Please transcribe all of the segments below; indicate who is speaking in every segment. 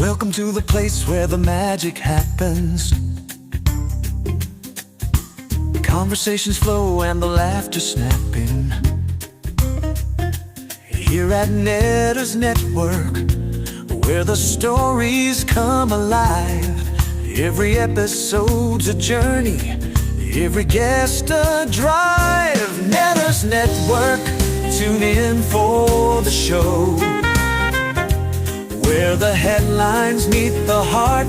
Speaker 1: Welcome to the place where the magic happens. Conversations flow and the laughter snapping. Here at Netters Network, where the stories come alive. Every episode's a journey, every guest a drive. Netters Network, tune in for the show, where the headlines meet the heart,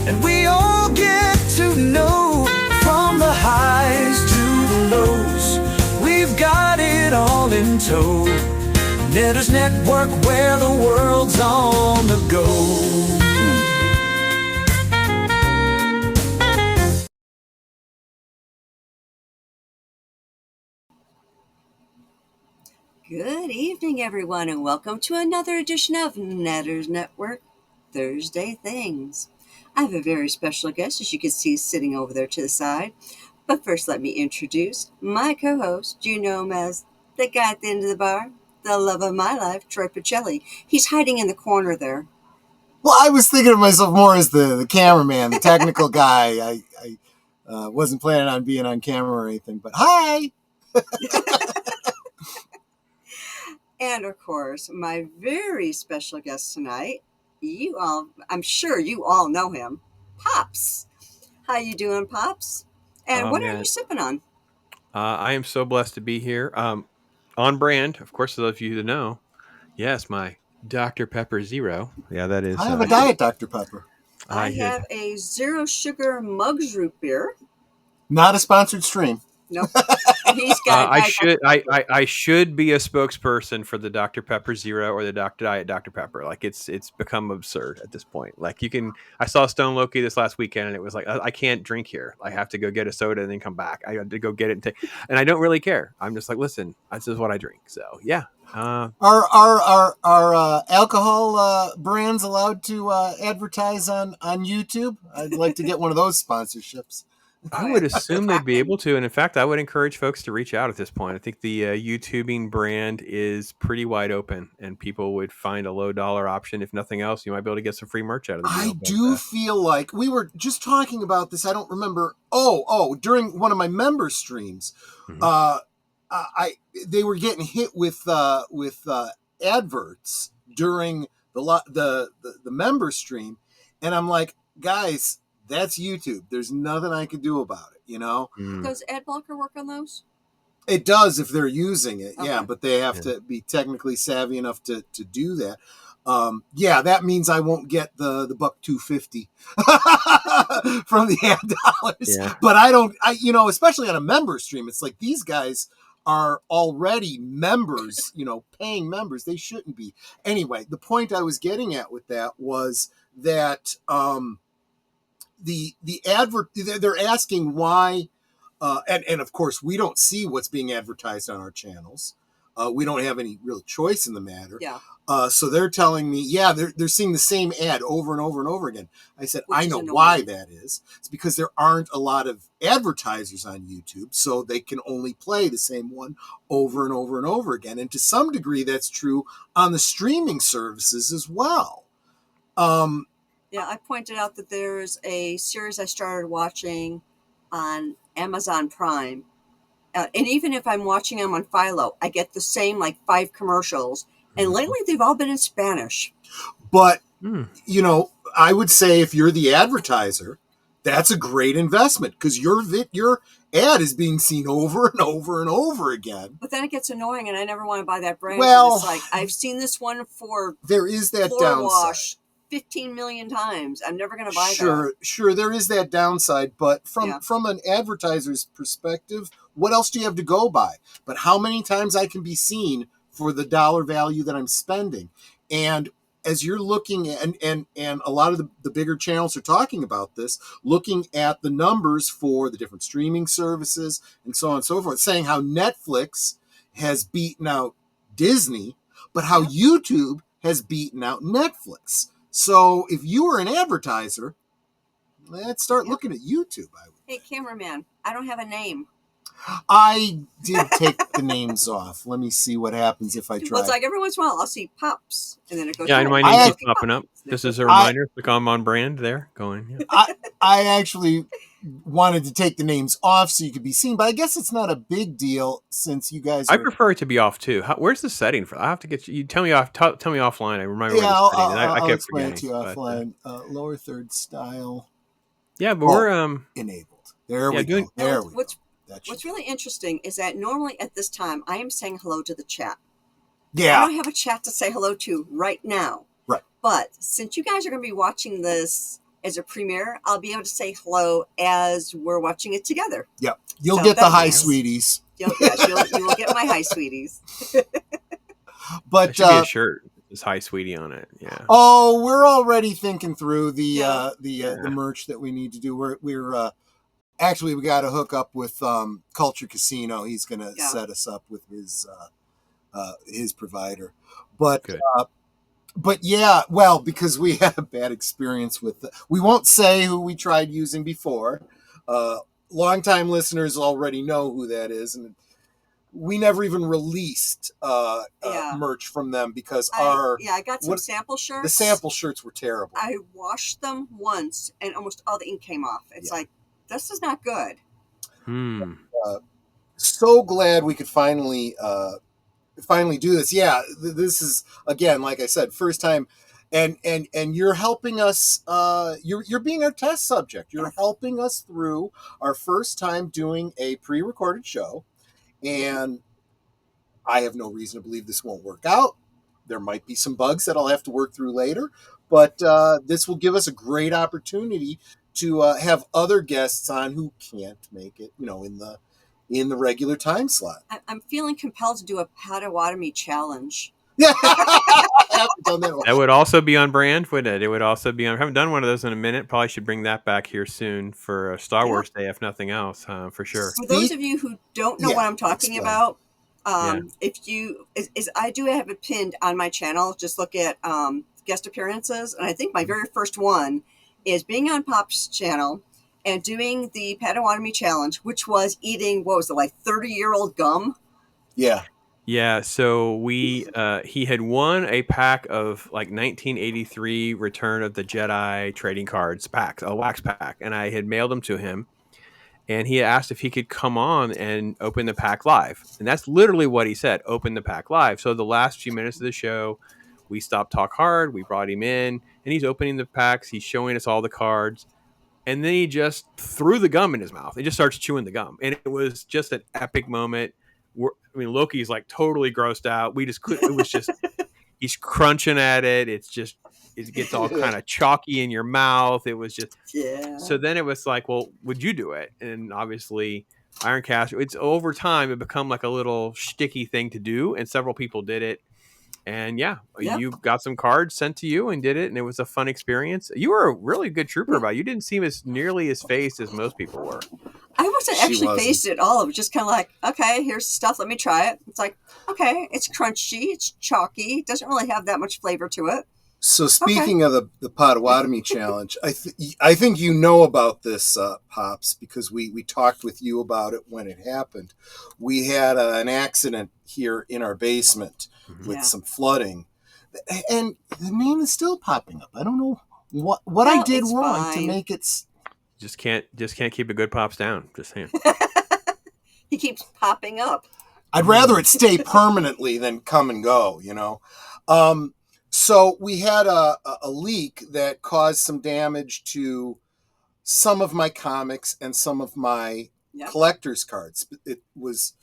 Speaker 1: and we all get to know. From the highs to the lows, we've got it all in tow. Netters Network, where the world's on the go.
Speaker 2: Good evening, everyone, and welcome to another edition of Netters Network Thursday Things. I have a very special guest, as you can see, sitting over there to the side. But first, let me introduce my co-host. You know him as the guy at the end of the bar, the love of my life, Troy Pacelli. He's hiding in the corner there.
Speaker 3: Well, I was thinking of myself more as the cameraman, the technical guy. I wasn't planning on being on camera or anything, but hi!
Speaker 2: And, of course, my very special guest tonight, I'm sure you all know him, Pops. How you doing, Pops? And what are you sipping on?
Speaker 4: I am so blessed to be here. On brand, of course, for those of you that know. Yes, my Dr. Pepper Zero. Yeah, that is.
Speaker 3: I have a Diet Dr. Pepper.
Speaker 2: I have a zero sugar Mugs root beer.
Speaker 3: Not a sponsored stream.
Speaker 2: Nope. He's got.
Speaker 4: I should be a spokesperson for the Dr. Pepper Zero or the Diet Dr. Pepper. Like it's become absurd at this point. Like I saw Stone Loki this last weekend, and it was like I can't drink here. I have to go get a soda and then come back. I had to go get it and I don't really care. I'm just like, listen, this is what I drink. So yeah.
Speaker 3: Are alcohol brands allowed to advertise on YouTube? I'd like to get one of those sponsorships.
Speaker 4: I would assume they'd be able to. And in fact, I would encourage folks to reach out at this point. I think the YouTubing brand is pretty wide open, and people would find a low dollar option. If nothing else, you might be able to get some free merch out of it.
Speaker 3: I do feel like we were just talking about this. I don't remember. During one of my member streams, they were getting hit with adverts during the member stream. And I'm like, guys, that's YouTube. There's nothing I can do about it, you know?
Speaker 2: Does ad blocker work on those?
Speaker 3: It does if they're using it,
Speaker 2: okay.
Speaker 3: Yeah, but they have to be technically savvy enough to do that. That means I won't get the $1.250 from the ad dollars. Yeah. But especially on a member stream, it's like these guys are already members, paying members. They shouldn't be. Anyway, the point I was getting at with that was that the advert, they're asking why, and of course we don't see what's being advertised on our channels. We don't have any real choice in the matter.
Speaker 2: Yeah.
Speaker 3: So they're telling me, they're seeing the same ad over and over and over again. I said, I know why that is. It's because there aren't a lot of advertisers on YouTube, so they can only play the same one over and over and over again. And to some degree, that's true on the streaming services as well.
Speaker 2: I pointed out that there's a series I started watching on Amazon Prime. And even if I'm watching them on Philo, I get the same 5 commercials. And lately they've all been in Spanish.
Speaker 3: But, I would say if you're the advertiser, that's a great investment because your ad is being seen over and over and over again.
Speaker 2: But then it gets annoying and I never want to buy that brand.
Speaker 3: Well,
Speaker 2: it's like, I've seen this one for
Speaker 3: there is that
Speaker 2: floor
Speaker 3: downside.
Speaker 2: Wash 15 million times. I'm never going to buy that.
Speaker 3: Sure. There is that downside. But from an advertiser's perspective, what else do you have to go by? But how many times I can be seen for the dollar value that I'm spending? And as you're looking at, and a lot of the bigger channels are talking about this, looking at the numbers for the different streaming services and so on and so forth, saying how Netflix has beaten out Disney, but how YouTube has beaten out Netflix. So if you were an advertiser, let's start looking at YouTube.
Speaker 2: Hey, cameraman, I don't have a name.
Speaker 3: I did take the names off. Let me see what happens if I try.
Speaker 2: Well, it's like every once in a while I'll see Pops, and then it goes.
Speaker 4: Yeah, and my name keeps popping up. This is a reminder. Look, I'm on brand there. Going. Yeah.
Speaker 3: I actually wanted to take the names off so you could be seen, but I guess it's not a big deal since you guys.
Speaker 4: I prefer it to be off too. Where's the setting for? I have to get you. Tell me off. Tell me offline. I remind me.
Speaker 3: Yeah,
Speaker 4: where the setting is.
Speaker 3: I'll
Speaker 4: kept
Speaker 3: explain
Speaker 4: forgetting.
Speaker 3: It to you offline. Lower third style.
Speaker 4: Yeah, but we're
Speaker 3: enabled. There we go. There we go.
Speaker 2: What's really interesting is that normally at this time I am saying hello to the chat.
Speaker 3: Yeah.
Speaker 2: I don't have a chat to say hello to right now.
Speaker 3: Right.
Speaker 2: But since you guys are going to be watching this as a premiere, I'll be able to say hello as we're watching it together.
Speaker 3: Yep. You'll get the hi, sweeties.
Speaker 2: You will get my hi, sweeties.
Speaker 3: But
Speaker 4: should be a shirt. There's hi, sweetie on it. Yeah.
Speaker 3: Oh, we're already thinking through the merch that we need to do. We're actually, we got to hook up with Culture Casino. He's going to set us up with his provider. But yeah, well, because we had a bad experience with we won't say who we tried using before. Longtime listeners already know who that is, and we never even released merch from them because
Speaker 2: I got some sample shirts.
Speaker 3: The sample shirts were terrible.
Speaker 2: I washed them once, and almost all the ink came off. It's like, this is not good.
Speaker 3: So glad we could finally do this. Yeah, this is, again, like I said, first time, and you're helping us. You're being our test subject. You're helping us through our first time doing a pre-recorded show, and I have no reason to believe this won't work out. There might be some bugs that I'll have to work through later, but this will give us a great opportunity to have other guests on who can't make it, in the regular time slot.
Speaker 2: I'm feeling compelled to do a Potawatomi challenge.
Speaker 3: Yeah, I haven't done that one.
Speaker 4: That would also be on brand, wouldn't it? It would also be on. I haven't done one of those in a minute. Probably should bring that back here soon for Star Wars Day, if nothing else, for sure.
Speaker 2: For those of you who don't know what I'm talking about, if you, I do have it pinned on my channel. Just look at guest appearances, and I think my very first one is being on Pop's channel and doing the Potawatomi challenge, which was eating 30-year-old gum.
Speaker 3: Yeah.
Speaker 4: Yeah, so he had won a pack of 1983 Return of the Jedi trading cards packs, a wax pack, and I had mailed them to him, and he asked if he could come on and open the pack live, and that's literally what he said: open the pack live. So the last few minutes of the show, we stopped Talk Hard, we brought him in, and he's opening the packs, he's showing us all the cards, and then he just threw the gum in his mouth. He just starts chewing the gum, and it was just an epic moment. Loki's totally grossed out. We just couldn't. It was just he's crunching at it. It gets all kind of chalky in your mouth. It was just So then it was like, well, would you do it? And obviously, Iron Cast. It's over time. It become a little sticky thing to do, and several people did it. And you got some cards sent to you and did it, and it was a fun experience. You were a really good trooper about it. You didn't seem as nearly as phased as most people were.
Speaker 2: I wasn't actually phased at all. It was just kind of like, okay, here's stuff. Let me try it. It's like, okay, it's crunchy, it's chalky. It doesn't really have that much flavor to it.
Speaker 3: So speaking of the Potawatomi challenge, I think you know about this, Pops, because we talked with you about it when it happened. We had an accident here in our basement with some flooding, and the name is still popping up. I don't know what I did wrong to make it.
Speaker 4: Just can't keep a good Pops down. Just saying.
Speaker 2: He keeps popping up.
Speaker 3: I'd rather it stay permanently than come and go, So we had a leak that caused some damage to some of my comics and some of my collector's cards. It was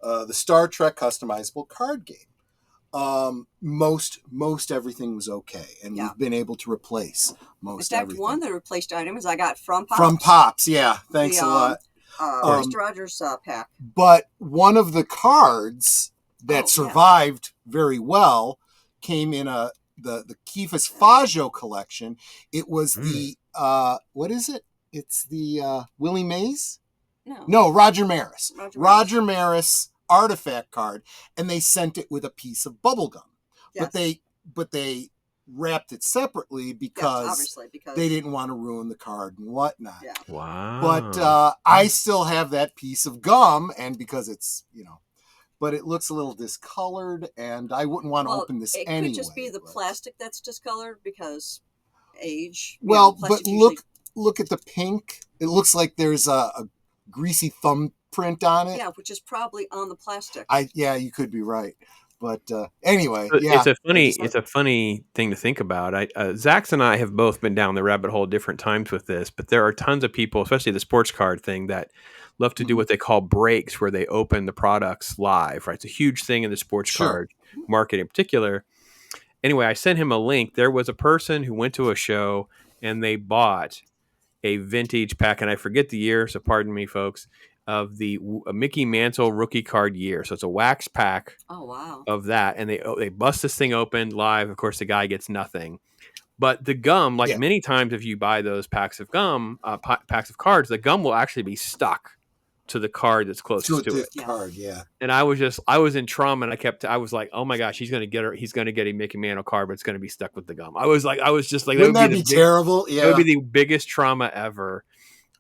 Speaker 3: the Star Trek customizable card game. Most everything was okay, and we've been able to replace most everything. In fact,
Speaker 2: one of the replaced items I got from Pops.
Speaker 3: From Pops, yeah. Thanks a lot.
Speaker 2: Mr. Rogers pack.
Speaker 3: But one of the cards that survived very well came in the Kefas Fajo collection. It was the what is it? It's the Willie Mays? No, Roger Maris. Roger Maris artifact card, and they sent it with a piece of bubble gum. Yes. But wrapped it separately because,
Speaker 2: obviously, because
Speaker 3: they didn't want to ruin the card and whatnot.
Speaker 2: Yeah.
Speaker 4: Wow.
Speaker 3: But I still have that piece of gum, and because it's, but it looks a little discolored, and I wouldn't want to open this anyway.
Speaker 2: It could just be the plastic that's discolored because age.
Speaker 3: Well, but look at the pink. It looks like there's a greasy thumbprint on it.
Speaker 2: Yeah, which is probably on the plastic.
Speaker 3: You could be right. But anyway,
Speaker 4: it's a funny thing to think about. Zax and I have both been down the rabbit hole different times with this, but there are tons of people, especially the sports card thing, that love to do what they call breaks, where they open the products live. Right, it's a huge thing in the sports card market in particular. Anyway, I sent him a link. There was a person who went to a show and they bought a vintage pack, and I forget the year, so pardon me, folks, of the Mickey Mantle rookie card year. So it's a wax pack.
Speaker 2: Oh, wow.
Speaker 4: Of that, and they bust this thing open live. Of course, the guy gets nothing. But the gum, many times, if you buy those packs of gum, packs of cards, the gum will actually be stuck to the card that's closest to it.
Speaker 3: Card, yeah.
Speaker 4: And I was in trauma, and I was like, oh my gosh, he's going to get a Mickey Mantle card, but it's going to be stuck with the gum. I was just like,
Speaker 3: wouldn't that be terrible? Yeah,
Speaker 4: that would be the biggest trauma ever.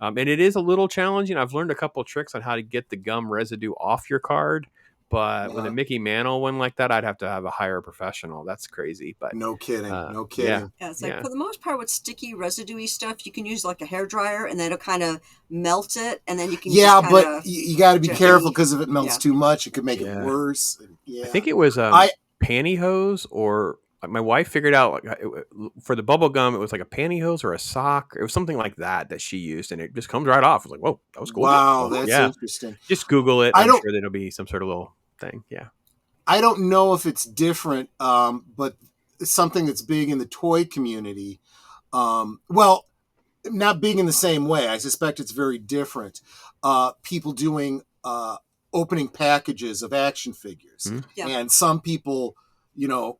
Speaker 4: And it is a little challenging. I've learned a couple tricks on how to get the gum residue off your card. But with a Mickey Mantle one like that, I'd have to have a hire professional. That's crazy. But
Speaker 3: no kidding.
Speaker 2: Yeah, it's like for the most part with sticky residue-y stuff, you can use like a hairdryer and then it'll kind of melt it, and then you can
Speaker 3: but you got to be careful, because if it melts too much, it could make it worse. Yeah.
Speaker 4: I think it was pantyhose, or my wife figured out for the bubble gum, it was like a pantyhose or a sock. It was something like that she used, and it just comes right off. I was like, whoa, that was cool.
Speaker 3: Wow, that's interesting.
Speaker 4: Just Google it. I'm sure there'll be some sort of little thing. Yeah.
Speaker 3: I don't know if it's different, but something that's big in the toy community. Well, not big in the same way. I suspect it's very different. People doing opening packages of action figures.
Speaker 4: Mm-hmm.
Speaker 2: Yeah.
Speaker 3: And some people,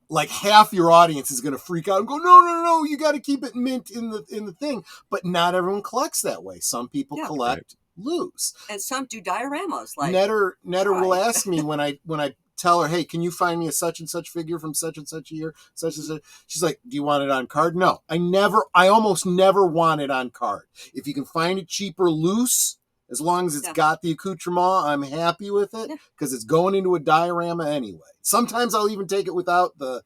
Speaker 3: like half your audience is going to freak out and go, no, you got to keep it mint in the thing. But not everyone collects that way. Some people collect loose.
Speaker 2: And some do dioramas. Like
Speaker 3: Netter will ask me when I tell her, hey, can you find me a such and such figure from such and such year, such and such? She's like, do you want it on card? No, I almost never want it on card. If you can find it cheaper loose, as long as it's got the accoutrement, I'm happy with it, because it's going into a diorama anyway. Sometimes I'll even take it without the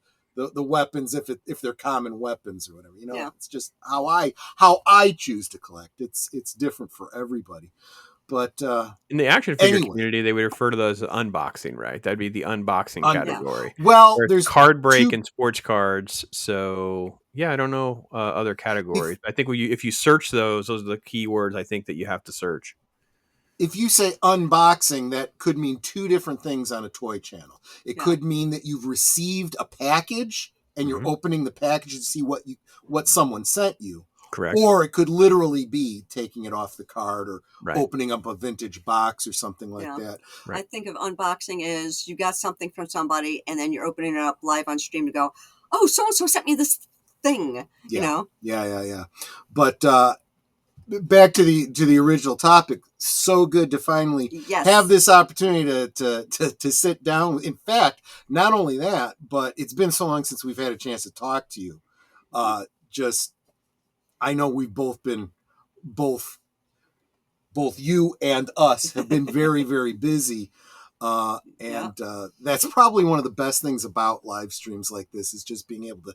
Speaker 3: weapons if they're common weapons or whatever. It's just how I choose to collect. It's different for everybody. But
Speaker 4: in the action figure community, they would refer to those as unboxing, right? That'd be the unboxing category.
Speaker 3: Well,
Speaker 4: there's card break and sports cards. So yeah, I don't know other categories. I think if you search those are the keywords I think that you have to search.
Speaker 3: If you say unboxing, that could mean two different things on a toy channel. It could mean that you've received a package and you're opening the package to see what someone sent you.
Speaker 4: Correct.
Speaker 3: Or it could literally be taking it off the card or opening up a vintage box or something like that.
Speaker 2: Right. I think of unboxing as you got something from somebody and then you're opening it up live on stream to go, oh, so-and-so sent me this thing,
Speaker 3: Yeah. But back to the original topic. So good to finally have this opportunity to sit down. In fact, not only that, but it's been so long since we've had a chance to talk to you. I know we've both you and us have been very, very busy. That's probably one of the best things about live streams like this, is just being able to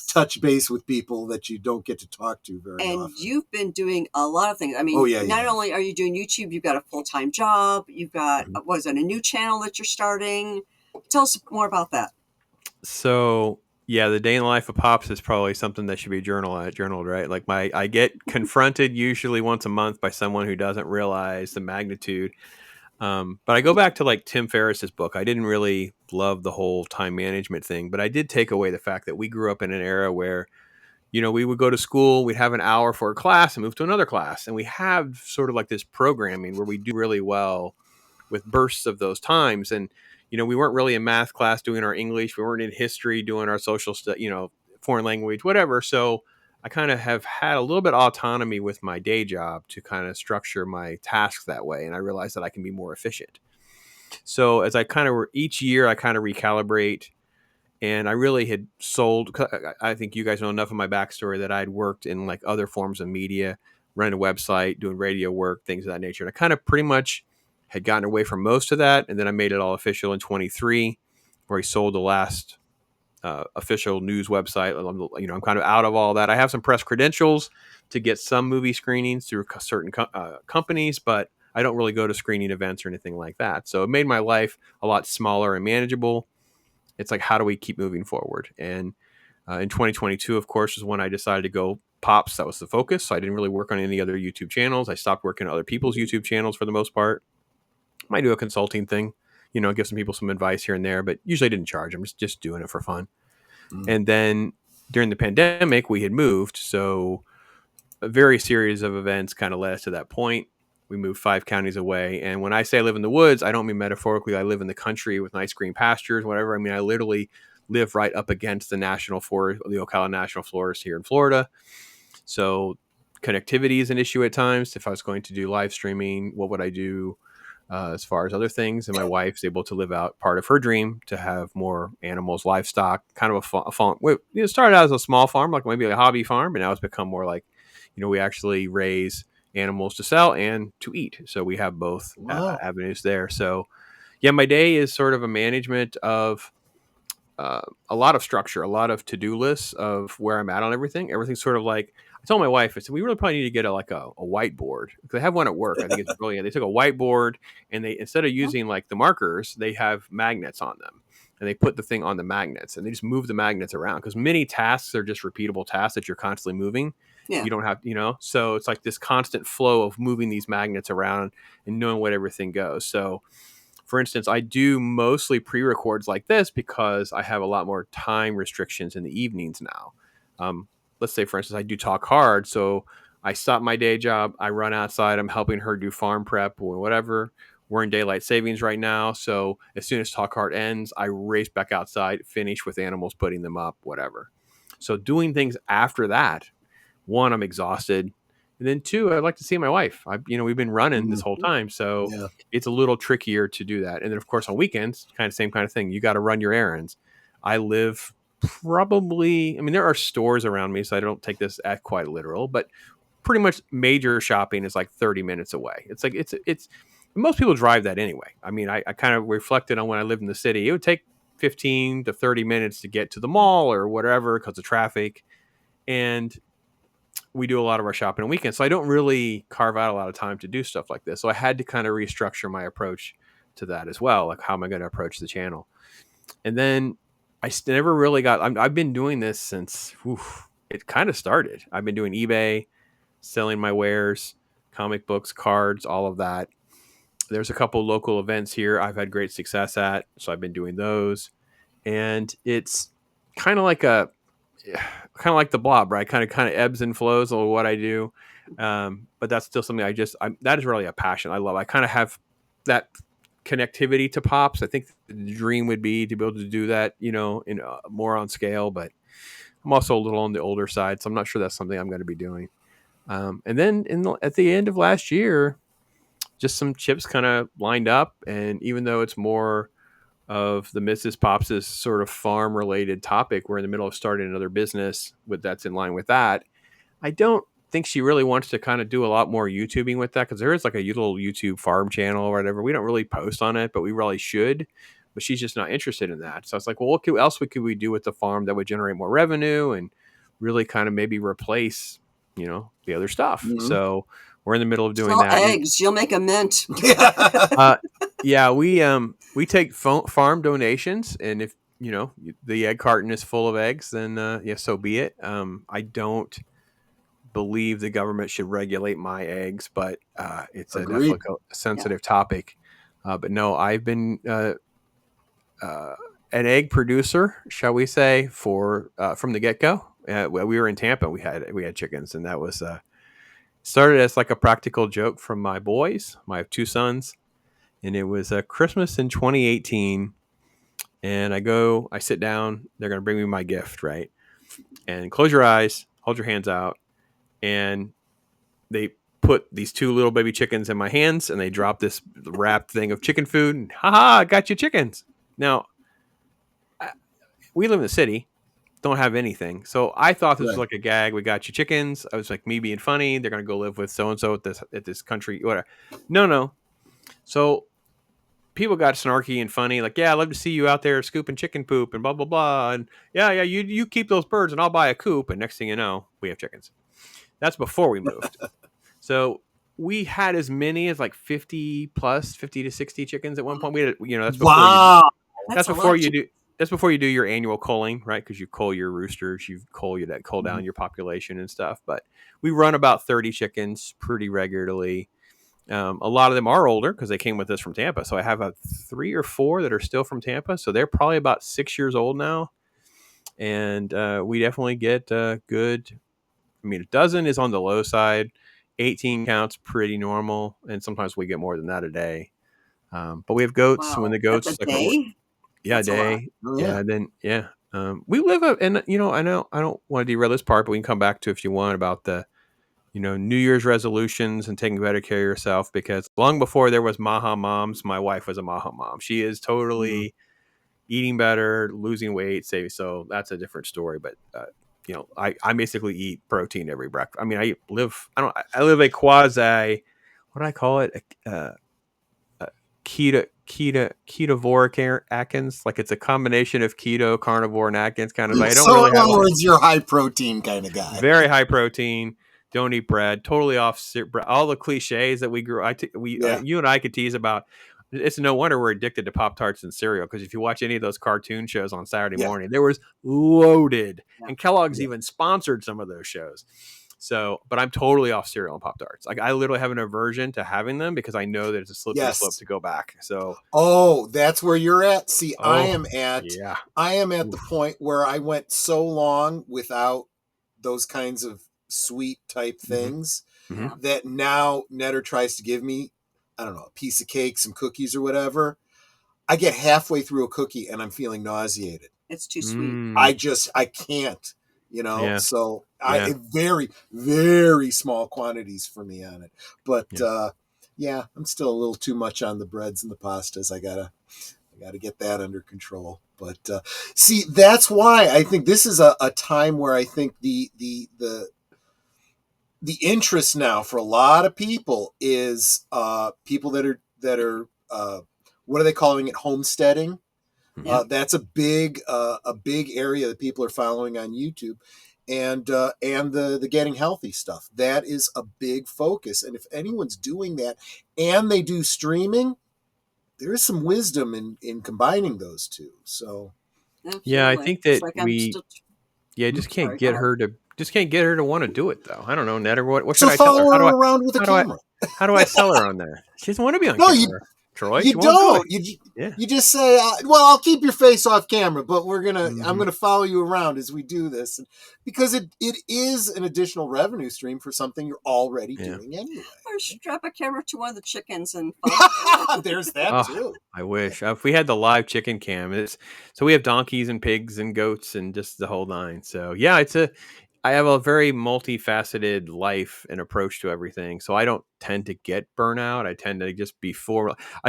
Speaker 3: touch base with people that you don't get to talk to very often.
Speaker 2: And you've been doing a lot of things. I mean, not only are you doing YouTube, you've got a full-time job. You've got, a new channel that you're starting? Tell us more about that.
Speaker 4: So, yeah, the day in the life of Pops is probably something that should be journaled, right? Like I get confronted usually once a month by someone who doesn't realize the magnitude. But I go back to like Tim Ferriss's book. I didn't really love the whole time management thing, but I did take away the fact that we grew up in an era where, we would go to school, we'd have an hour for a class and move to another class. And we have sort of like this programming where we do really well with bursts of those times. And, we weren't really in math class doing our English. We weren't in history doing our social stuff, foreign language, whatever. So I kind of have had a little bit of autonomy with my day job to kind of structure my tasks that way. And I realized that I can be more efficient. So as I kind of each year, I kind of recalibrate. And I really had sold. I think you guys know enough of my backstory that I'd worked in like other forms of media, running a website, doing radio work, things of that nature. And I kind of pretty much had gotten away from most of that. And then I made it all official in 23, where I sold the last official news website. I'm kind of out of all that. I have some press credentials to get some movie screenings through certain companies, but I don't really go to screening events or anything like that. So it made my life a lot smaller and manageable. It's like, how do we keep moving forward? And in 2022, of course, is when I decided to go Pops. That was the focus. So I didn't really work on any other YouTube channels. I stopped working on other people's YouTube channels for the most part. Might do a consulting thing, give some people some advice here and there, but usually I didn't charge. I'm just doing it for fun. And then during the pandemic, we had moved. So a very series of events kind of led us to that point. We moved 5 counties away. And when I say I live in the woods, I don't mean metaphorically. I live in the country with nice green pastures, whatever. I mean, I literally live right up against the national forest, the Ocala National Forest here in Florida. So connectivity is an issue at times. If I was going to do live streaming, what would I do as far as other things? And my wife's able to live out part of her dream to have more animals, livestock, kind of a farm. It started out as a small farm, like maybe a hobby farm, and now it's become more like, we actually raise animals to sell and to eat. So we have both avenues there. So yeah, my day is sort of a management of a lot of structure, a lot of to-do lists of where I'm at on everything. Everything's sort of like, I told my wife, I said, we really probably need to get a whiteboard, because I have one at work. I think it's brilliant. They took a whiteboard and they, instead of using like the markers, they have magnets on them, and they put the thing on the magnets and they just move the magnets around, because many tasks are just repeatable tasks that you're constantly moving.
Speaker 2: Yeah.
Speaker 4: You don't have, so it's like this constant flow of moving these magnets around and knowing what everything goes. So for instance, I do mostly pre-records like this because I have a lot more time restrictions in the evenings now. Let's say, for instance, I do Talk Hard. So I stop my day job. I run outside. I'm helping her do farm prep or whatever. We're in daylight savings right now. So as soon as Talk Hard ends, I race back outside, finish with animals, putting them up, whatever. So doing things after that, one, I'm exhausted. And then 2, I'd like to see my wife. We've been running this whole time, so it's a little trickier to do that. And then, of course, on weekends, same kind of thing. You got to run your errands. I live probably, there are stores around me, so I don't take this at quite literal, but pretty much major shopping is like 30 minutes away. It's like, it's most people drive that anyway. I kind of reflected on when I lived in the city. It would take 15 to 30 minutes to get to the mall or whatever because of traffic. And we do a lot of our shopping on weekends. So I don't really carve out a lot of time to do stuff like this. So I had to kind of restructure my approach to that as well. Like, how am I going to approach the channel? And then I never really I've been doing this since it kind of started. I've been doing eBay, selling my wares, comic books, cards, all of that. There's a couple local events here I've had great success at. So I've been doing those. And it's kind of like the blob, right? Kind of ebbs and flows of what I do. But that's still something that is really a passion I love. I kind of have that connectivity to Pops. I think the dream would be to be able to do that, in more on scale, but I'm also a little on the older side, so I'm not sure that's something I'm going to be doing. And then at the end of last year, just some chips kind of lined up. And even though it's more of the Mrs. Pops' sort of farm related topic, we're in the middle of starting another business that's in line with that. I don't think she really wants to kind of do a lot more YouTubing with that, because there is like a little YouTube farm channel or whatever. We don't really post on it, but we really should. But she's just not interested in that. So I was like, well, what else could we do with the farm that would generate more revenue and really kind of maybe replace, the other stuff. Mm-hmm. So we're in the middle of doing that.
Speaker 2: Eggs, you'll make a mint.
Speaker 4: Yeah, we take farm donations, and if the egg carton is full of eggs, then so be it. I don't believe the government should regulate my eggs, but it's definitely a sensitive topic. But no, I've been an egg producer, shall we say, for from the get-go. We were in Tampa. We had chickens, and that was started as like a practical joke from my boys. I have 2 sons, and it was Christmas in 2018. And I sit down. They're going to bring me my gift, right? And close your eyes, hold your hands out, and they put these 2 little baby chickens in my hands, and they drop this wrapped thing of chicken food. And, I got you chickens. Now, we live in the city, don't have anything. So I thought this was
Speaker 3: Right.
Speaker 4: like a gag. We got you chickens. I was like, me being funny. They're gonna go live with so and so at this country. Whatever. No. So people got snarky and funny. Like, yeah, I'd love to see you out there scooping chicken poop and blah blah blah. And yeah, you keep those birds and I'll buy a coop. And next thing you know, we have chickens. That's before we moved. So we had as many as like 50 plus 50 to 60 chickens at one point. We had, that's before you
Speaker 3: Wow.
Speaker 2: That's a lot.
Speaker 4: that's before you do your annual culling, right? Because you cull your roosters, you cull down your population and stuff. But we run about 30 chickens pretty regularly. A lot of them are older because they came with us from Tampa. So I have 3 or 4 that are still from Tampa. So they're probably about 6 years old now. And we definitely get good. I mean, a dozen is on the low side. 18 counts pretty normal. And sometimes we get more than that a day. But we have goats.
Speaker 2: Wow.
Speaker 4: When the
Speaker 2: That's
Speaker 4: goats,
Speaker 2: a day?
Speaker 4: yeah, a
Speaker 2: That's a lot.
Speaker 4: day.
Speaker 3: Oh,
Speaker 4: Yeah.
Speaker 3: yeah.
Speaker 4: Then, yeah. We live up, and I know I don't want to derail this part, but we can come back to if you want about the New Year's resolutions and taking better care of yourself, because long before there was Maha Moms, my wife was a Maha Mom. She is totally eating better, losing weight, saving. So that's a different story. But, I basically eat protein every breakfast. I mean, I live a quasi, what do I call it? Ketovoric Atkins. Like it's a combination of keto, carnivore, and Atkins kind of. I don't
Speaker 3: So
Speaker 4: really
Speaker 3: in
Speaker 4: have
Speaker 3: other words, you're a high protein kind of guy.
Speaker 4: very high protein. Don't eat bread. Totally off all the cliches that we grew. You and I could tease about. It's no wonder we're addicted to Pop-Tarts and cereal, because if you watch any of those cartoon shows on Saturday
Speaker 3: Yeah.
Speaker 4: morning, there was loaded,
Speaker 2: Yeah.
Speaker 4: and Kellogg's
Speaker 3: Yeah.
Speaker 4: even sponsored some of those shows. So, but I'm totally off cereal and Pop-Tarts. Like I literally have an aversion to having them because I know that it's a slippery slope
Speaker 3: Yes.
Speaker 4: to go back. So,
Speaker 3: Oh, that's where you're at. See, I
Speaker 4: oh,
Speaker 3: am at
Speaker 4: yeah.
Speaker 3: the point where I went so long without those kinds of sweet type things
Speaker 4: Mhm.
Speaker 2: Yeah.
Speaker 3: that now Netter tries to give me, I don't know, a piece of cake, some cookies or whatever. I get halfway through a cookie and I'm feeling nauseated.
Speaker 2: It's too sweet.
Speaker 3: I can't,
Speaker 4: Yeah.
Speaker 3: so
Speaker 4: Yeah.
Speaker 3: very, very small quantities for me on it. But,
Speaker 4: Yeah.
Speaker 3: I'm still a little too much on the breads and the pastas. I gotta get that under control. But see, that's why I think this is a time where I think the interest now for a lot of people is people that are what are they calling it, homesteading.
Speaker 2: Yeah.
Speaker 3: That's a big area that people are following on YouTube, and the getting healthy stuff. That is a big focus. And if anyone's doing that and they do streaming, there is some wisdom in combining those two. So
Speaker 4: Yeah, I
Speaker 2: Absolutely.
Speaker 4: think
Speaker 2: It's
Speaker 4: that
Speaker 2: like I'm still.
Speaker 4: just can't
Speaker 2: Sorry, go
Speaker 4: get
Speaker 2: ahead.
Speaker 4: her to want to do it though. I don't know, Ned, or what should
Speaker 3: so
Speaker 4: I tell her?
Speaker 3: follow her around with a
Speaker 4: How do I
Speaker 3: camera.
Speaker 4: how do I sell her on that? She doesn't want to be on
Speaker 3: No,
Speaker 4: camera, Troy.
Speaker 3: you
Speaker 4: She won't do
Speaker 3: don't.
Speaker 4: it. Yeah.
Speaker 3: You just say, well, I'll keep your face off camera, but I'm
Speaker 4: Mhm.
Speaker 3: gonna follow you around as we do this, because it is an additional revenue stream for something you're already
Speaker 4: Yeah.
Speaker 3: doing anyway.
Speaker 2: Or strap a camera to one of the chickens and follow.
Speaker 3: There's that
Speaker 4: Oh,
Speaker 3: too.
Speaker 4: I wish if we had the live chicken cam. So we have donkeys and pigs and goats and just the whole nine. So yeah, I have a very multifaceted life and approach to everything. So I don't tend to get burnout. I tend to just I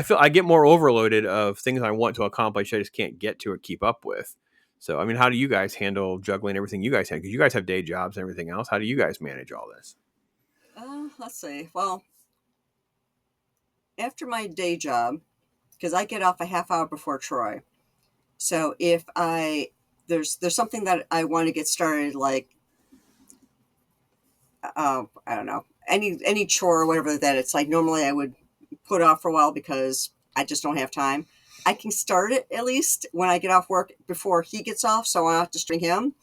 Speaker 4: feel I get more overloaded of things I want to accomplish. I just can't get to or keep up with. So, I mean, how do you guys handle juggling everything you guys have? Because you guys have day jobs and everything else. How do you guys manage all this?
Speaker 2: Let's see. Well, after my day job, because I get off a half hour before Troy. So if there's something that I want to get started, like I don't know, any chore or whatever that it's like normally I would put off for a while because I just don't have time. I can start it at least when I get off work before he gets off, so I don't have to string him.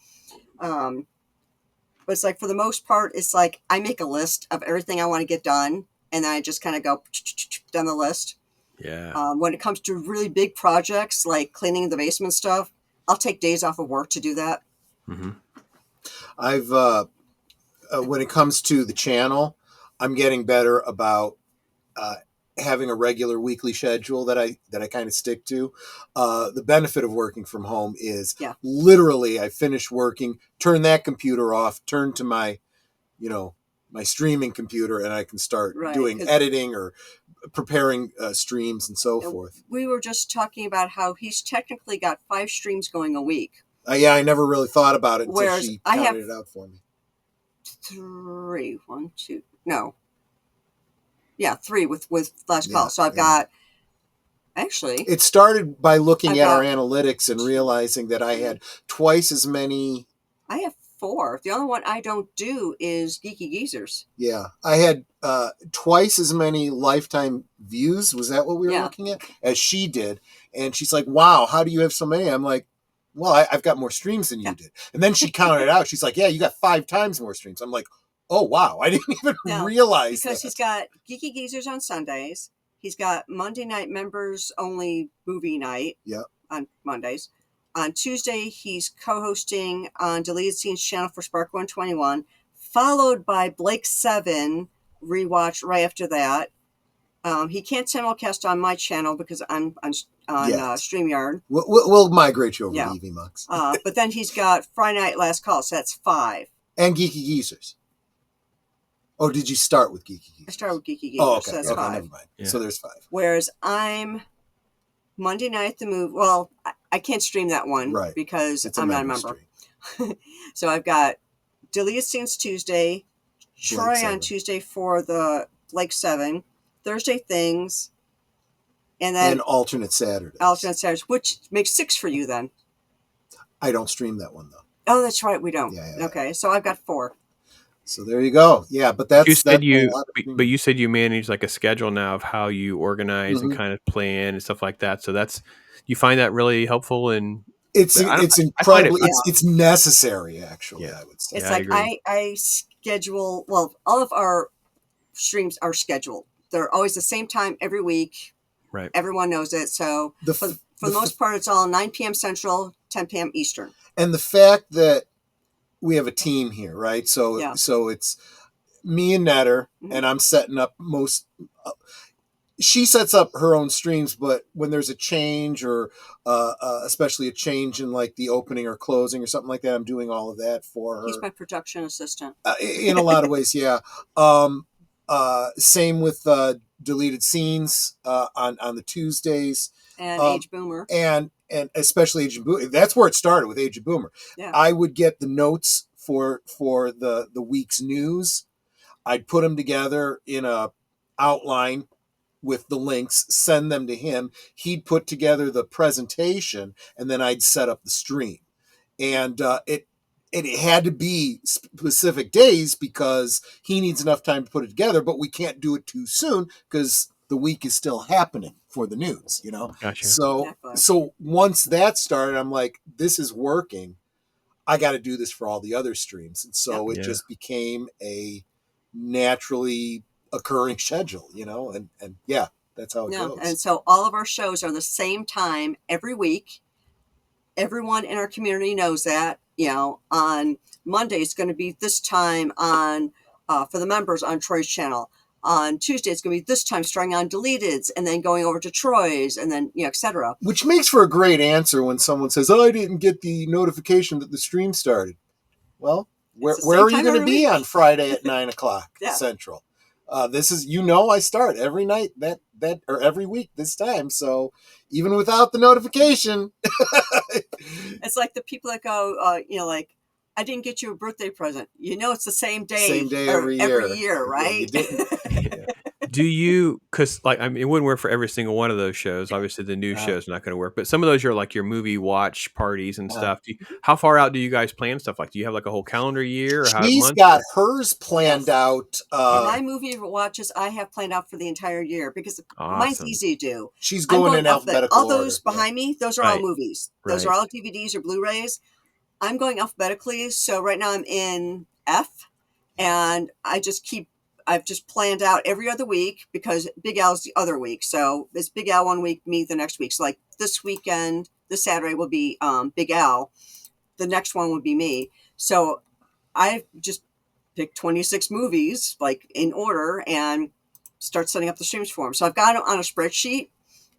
Speaker 2: But it's like for the most part, it's like I make a list of everything I want to get done, and then I just kind of go down the list.
Speaker 4: Yeah.
Speaker 2: When it comes to really big projects like cleaning the basement stuff, I'll take days off of work to do that.
Speaker 4: Mm-hmm.
Speaker 3: I've when it comes to the channel, I'm getting better about having a regular weekly schedule that I kind of stick to. The benefit of working from home is literally I finish working, turn that computer off, turn to my my streaming computer, and I can start doing editing or preparing streams and so forth.
Speaker 2: We were just talking about how he's technically got 5 streams going a week.
Speaker 3: Yeah, I never really thought about it until
Speaker 2: Whereas
Speaker 3: she
Speaker 2: I have
Speaker 3: counted it out for me.
Speaker 2: 3, 1, 2, no. Yeah, 3 with last
Speaker 3: Yeah,
Speaker 2: call. So I've got, actually,
Speaker 3: it started by looking
Speaker 2: I've
Speaker 3: at our
Speaker 2: got
Speaker 3: analytics and realizing that I had twice as many.
Speaker 2: I have 4. The only one I don't do is Geeky Geezers.
Speaker 3: Yeah, I had twice as many lifetime views. Was that what we were
Speaker 2: Yeah.
Speaker 3: looking at? As she did. And she's like, wow, how do you have so many? I'm like, well, I've got more streams than you did. And then she counted it out. She's like, yeah, you got 5 times more streams. I'm like, oh, wow. I didn't even realize
Speaker 2: because
Speaker 3: that.
Speaker 2: He's got Geeky Geezers on Sundays. He's got Monday night members only movie night on Mondays. On Tuesday, he's co-hosting on Deleted Scenes channel for Spark 121, followed by Blake 7 rewatch right after that. He can't simulcast on my channel because I'm on StreamYard.
Speaker 3: We'll migrate you over to EV Mux.
Speaker 2: But then he's got Friday Night Last Call, so that's 5.
Speaker 3: And Geeky Geezers. Oh, did you start with Geeky Geezers?
Speaker 2: I started with Geeky Geezers,
Speaker 3: oh, okay.
Speaker 2: so that's
Speaker 3: okay,
Speaker 2: 5.
Speaker 3: Never mind. Yeah. So there's 5.
Speaker 2: Whereas I'm Monday night the movie. Well, I can't stream that one because I'm not a member. So I've got Deleted Scenes Tuesday, Troy on Tuesday for the Blake 7, Thursday Things, and then
Speaker 3: alternate Saturdays.
Speaker 2: Alternate Saturdays, which makes 6 for you then.
Speaker 3: I don't stream that one though.
Speaker 2: Oh, that's right, we don't.
Speaker 3: Yeah.
Speaker 2: Okay, so I've got 4.
Speaker 3: So there you go. Yeah, but that's
Speaker 4: you said you said you manage like a schedule now of how you organize and kind of plan and stuff like that. So that's, you find that really helpful, and
Speaker 3: it's incredibly it's necessary actually. I would say
Speaker 2: it's like I schedule. Well, all of our streams are scheduled. They're always the same time every week.
Speaker 4: Right.
Speaker 2: Everyone knows it. So for the most part, it's all 9 p.m. Central, 10 p.m. Eastern.
Speaker 3: And the fact that we have a team here, right? So so it's me and Netter, and I'm setting up most. She sets up her own streams, but when there's a change or especially a change in like the opening or closing or something like that, I'm doing all of that for her.
Speaker 2: He's my production assistant.
Speaker 3: In a lot of ways, yeah. Same with Deleted Scenes on the Tuesdays.
Speaker 2: And Age Boomer.
Speaker 3: And especially Age of Boomer. That's where it started with Age of Boomer. Yeah. I would get the notes for the week's news. I'd put them together in a outline with the links, send them to him. He'd put together the presentation, and then I'd set up the stream. And it had to be specific days because he needs enough time to put it together, but we can't do it too soon because the week is still happening for the news, you know?
Speaker 4: Gotcha.
Speaker 3: So once that started, I'm like, this is working. I got to do this for all the other streams. And so it just became a naturally occurring schedule, you know? And yeah, that's how it goes.
Speaker 2: And so all of our shows are the same time every week. Everyone in our community knows that, you know, on Monday it's going to be this time on for the members on Troy's channel. On Tuesday it's going to be this time starting on Deleteds and then going over to Troy's and then, you know, etc.
Speaker 3: Which makes for a great answer when someone says, "Oh, I didn't get the notification that the stream started." Well, where are you going to be on Friday at 9:00 Central? This is, you know, I start every night that or every week this time. So even without the notification,
Speaker 2: it's like the people that go, you know, like, I didn't get you a birthday present. You know, it's the same day every year, right?
Speaker 3: Yeah,
Speaker 4: do you, because like, I mean, it wouldn't work for every single one of those shows. Obviously the new show's not going to work, but some of those are like your movie watch parties and stuff. How far out do you guys plan stuff? Like, do you have like a whole calendar year? Or
Speaker 3: She's got hers planned out.
Speaker 2: My movie watches I have planned out for the entire year because mine's easy to do.
Speaker 3: She's going in alphabetical
Speaker 2: order. All those behind me, those are all movies. Those are all DVDs or Blu-rays. I'm going alphabetically. So right now I'm in F, and I've just planned out every other week because Big Al's the other week. So it's Big Al one week, me the next week. So like this weekend, this Saturday will be Big Al. The next one would be me. So I just picked 26 movies like in order and start setting up the streams for them. So I've got them on a spreadsheet,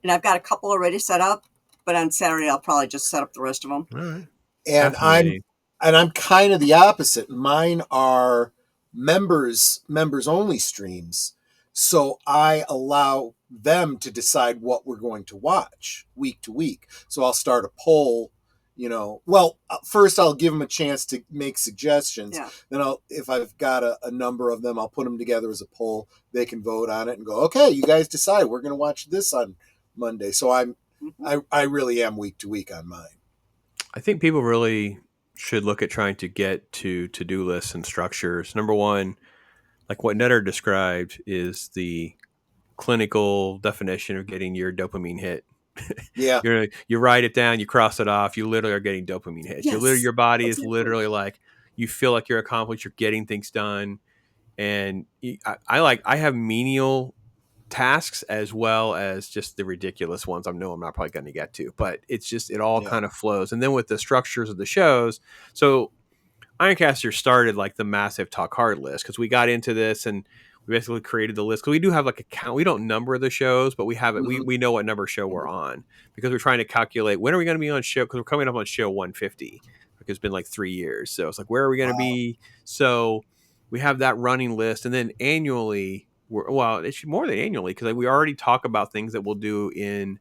Speaker 2: and I've got a couple already set up. But on Saturday, I'll probably just set up the rest of them.
Speaker 4: All right.
Speaker 3: And I'm kind of the opposite. Mine are members only streams, so I allow them to decide what we're going to watch week to week. So I'll start a poll Well, first I'll give them a chance to make suggestions.
Speaker 2: Yeah.
Speaker 3: Then if I've got a number of them, I'll put them together as a poll. They can vote on it and go, okay, you guys decide. We're going to watch this on Monday. So I really am week to week on mine.
Speaker 4: I think people really should look at trying to get to-do lists and structures. Number one, like what Netter described, is the clinical definition of getting your dopamine hit.
Speaker 3: Yeah.
Speaker 4: You write it down, you cross it off, you literally are getting dopamine hits.
Speaker 2: Yes,
Speaker 4: Your body is
Speaker 2: exactly.
Speaker 4: literally like, you feel like you're accomplished, you're getting things done. And I have menial tasks as well as just the ridiculous ones I know I'm not probably going to get to, but it's just, it all kind of flows. And then with the structures of the shows, so Ironcaster started like the massive talk hard list, because we got into this and we basically created the list, because we do have like a count. We don't number the shows, but we have it.
Speaker 3: Mm-hmm.
Speaker 4: We know what number show we're on, because we're trying to calculate when are we going to be on show, because we're coming up on show 150, because it's been like 3 years. So it's like, where are we going to be? So we have that running list, and then annually, it's more than annually, because we already talk about things that we'll do in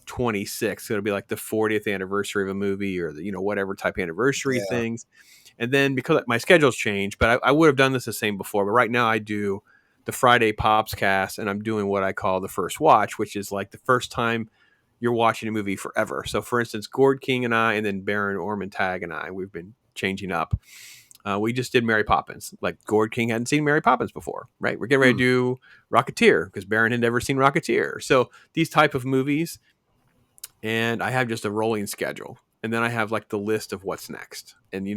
Speaker 4: 26. So it'll be like the 40th anniversary of a movie, or the, whatever type of anniversary things. And then, because my schedule's changed, but I would have done this the same before, but right now I do the Friday Pops cast, and I'm doing what I call the first watch, which is like the first time you're watching a movie forever. So for instance, Gord King and I, and then Baron Ormontag and I, we've been changing up. We just did Mary Poppins. Like, Gord King hadn't seen Mary Poppins before, right? We're getting ready to do Rocketeer, because Baron had never seen Rocketeer. So these type of movies, and I have just a rolling schedule. And then I have like the list of what's next. And,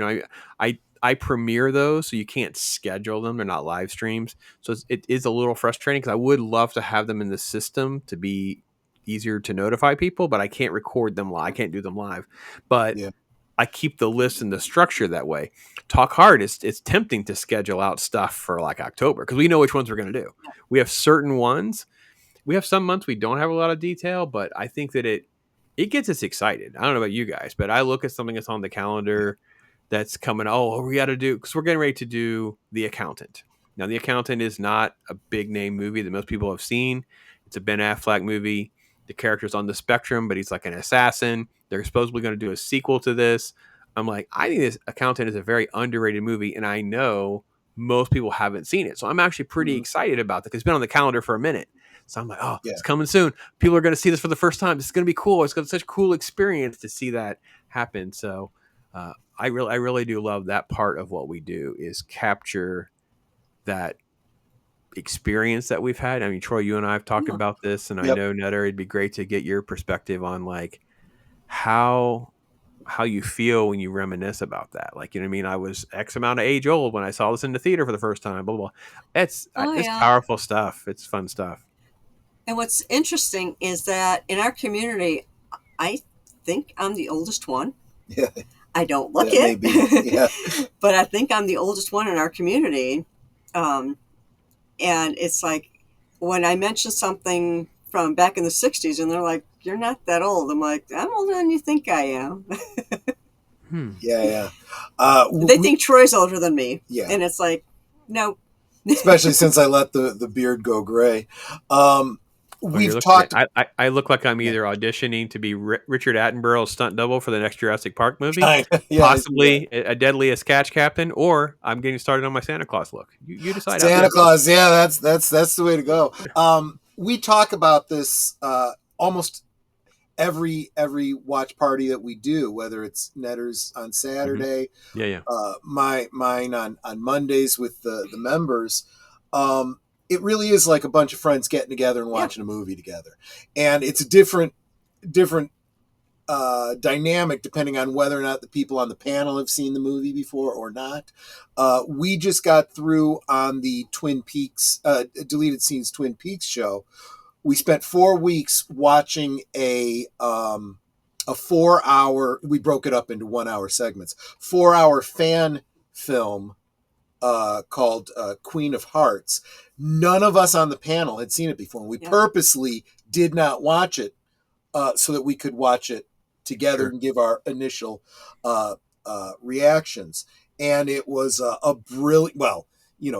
Speaker 4: I premiere those, so you can't schedule them. They're not live streams. So it is a little frustrating, because I would love to have them in the system to be easier to notify people, but I can't record them live. I can't do them live. But I keep the list and the structure that way. Talk Hard, it's tempting to schedule out stuff for like October, because we know which ones we're going to do. We have certain ones. We have some months we don't have a lot of detail, but I think that it gets us excited. I don't know about you guys, but I look at something that's on the calendar that's coming. Oh, we got to do, because we're getting ready to do The Accountant. Now, The Accountant is not a big name movie that most people have seen. It's a Ben Affleck movie. The character's on the spectrum, but he's like an assassin. They're supposedly going to do a sequel to this. I'm like, I think this Accountant is a very underrated movie, and I know most people haven't seen it. So I'm actually pretty excited about it, because it's been on the calendar for a minute. So I'm like, it's coming soon. People are going to see this for the first time. This is going to be cool. It's going to be such a cool experience to see that happen. So I really do love that part of what we do, is capture that experience that we've had. I mean, Troy, you and I have talked about this, and I know, Netter, it'd be great to get your perspective on like how you feel when you reminisce about that. Like, you know what I mean? I was X amount of age old when I saw this in the theater for the first time, blah, blah, blah. It's powerful stuff. It's fun stuff.
Speaker 2: And what's interesting is that in our community, I think I'm the oldest one.
Speaker 3: Yeah.
Speaker 2: I don't look it.
Speaker 3: Yeah.
Speaker 2: But I think I'm the oldest one in our community. And it's like, when I mention something from back in the 60s, and they're like, you're not that old. I'm like, I'm older than you think I am.
Speaker 3: Yeah.
Speaker 2: They think Troy's older than me.
Speaker 3: Yeah.
Speaker 2: And it's like, no.
Speaker 3: Especially since I let the beard go gray. We've talked.
Speaker 4: I look like I'm either auditioning to be Richard Attenborough's stunt double for the next Jurassic Park movie, possibly a Deadliest Catch Captain, or I'm getting started on my Santa Claus look. You decide.
Speaker 3: Santa Claus, that's the way to go. We talk about this almost every watch party that we do, whether it's Netter's on Saturday, mine on Mondays with the members. It really is like a bunch of friends getting together and watching a movie together. And it's a different dynamic depending on whether or not the people on the panel have seen the movie before or not. We just got through on the Twin Peaks, Deleted Scenes Twin Peaks show. We spent 4 weeks watching a 4-hour, we broke it up into 1-hour segments, 4-hour fan film called Queen of Hearts. None of us on the panel had seen it before. We purposely did not watch it so that we could watch it together and give our initial reactions. And it was a brilliant,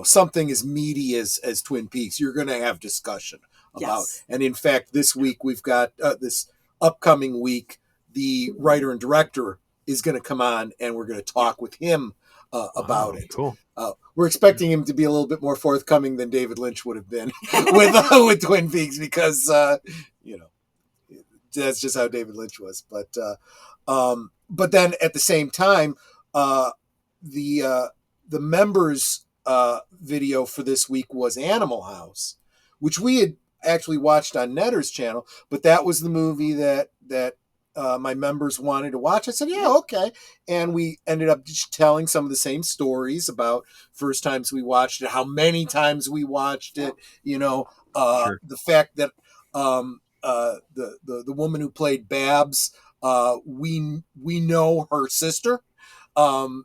Speaker 3: something as meaty as Twin Peaks, you're going to have discussion about. And in fact, this week we've got this upcoming week, the writer and director is going to come on, and we're going to talk with him about it.
Speaker 4: Cool.
Speaker 3: We're expecting him to be a little bit more forthcoming than David Lynch would have been with Twin Peaks, because that's just how David Lynch was. But then at the same time, the members video for this week was Animal House, which we had actually watched on Netter's channel, but that was the movie that my members wanted to watch. I said, yeah, okay. And we ended up just telling some of the same stories about first times we watched it, how many times we watched it,
Speaker 4: Sure.
Speaker 3: the fact that the woman who played Babs, we know her sister. And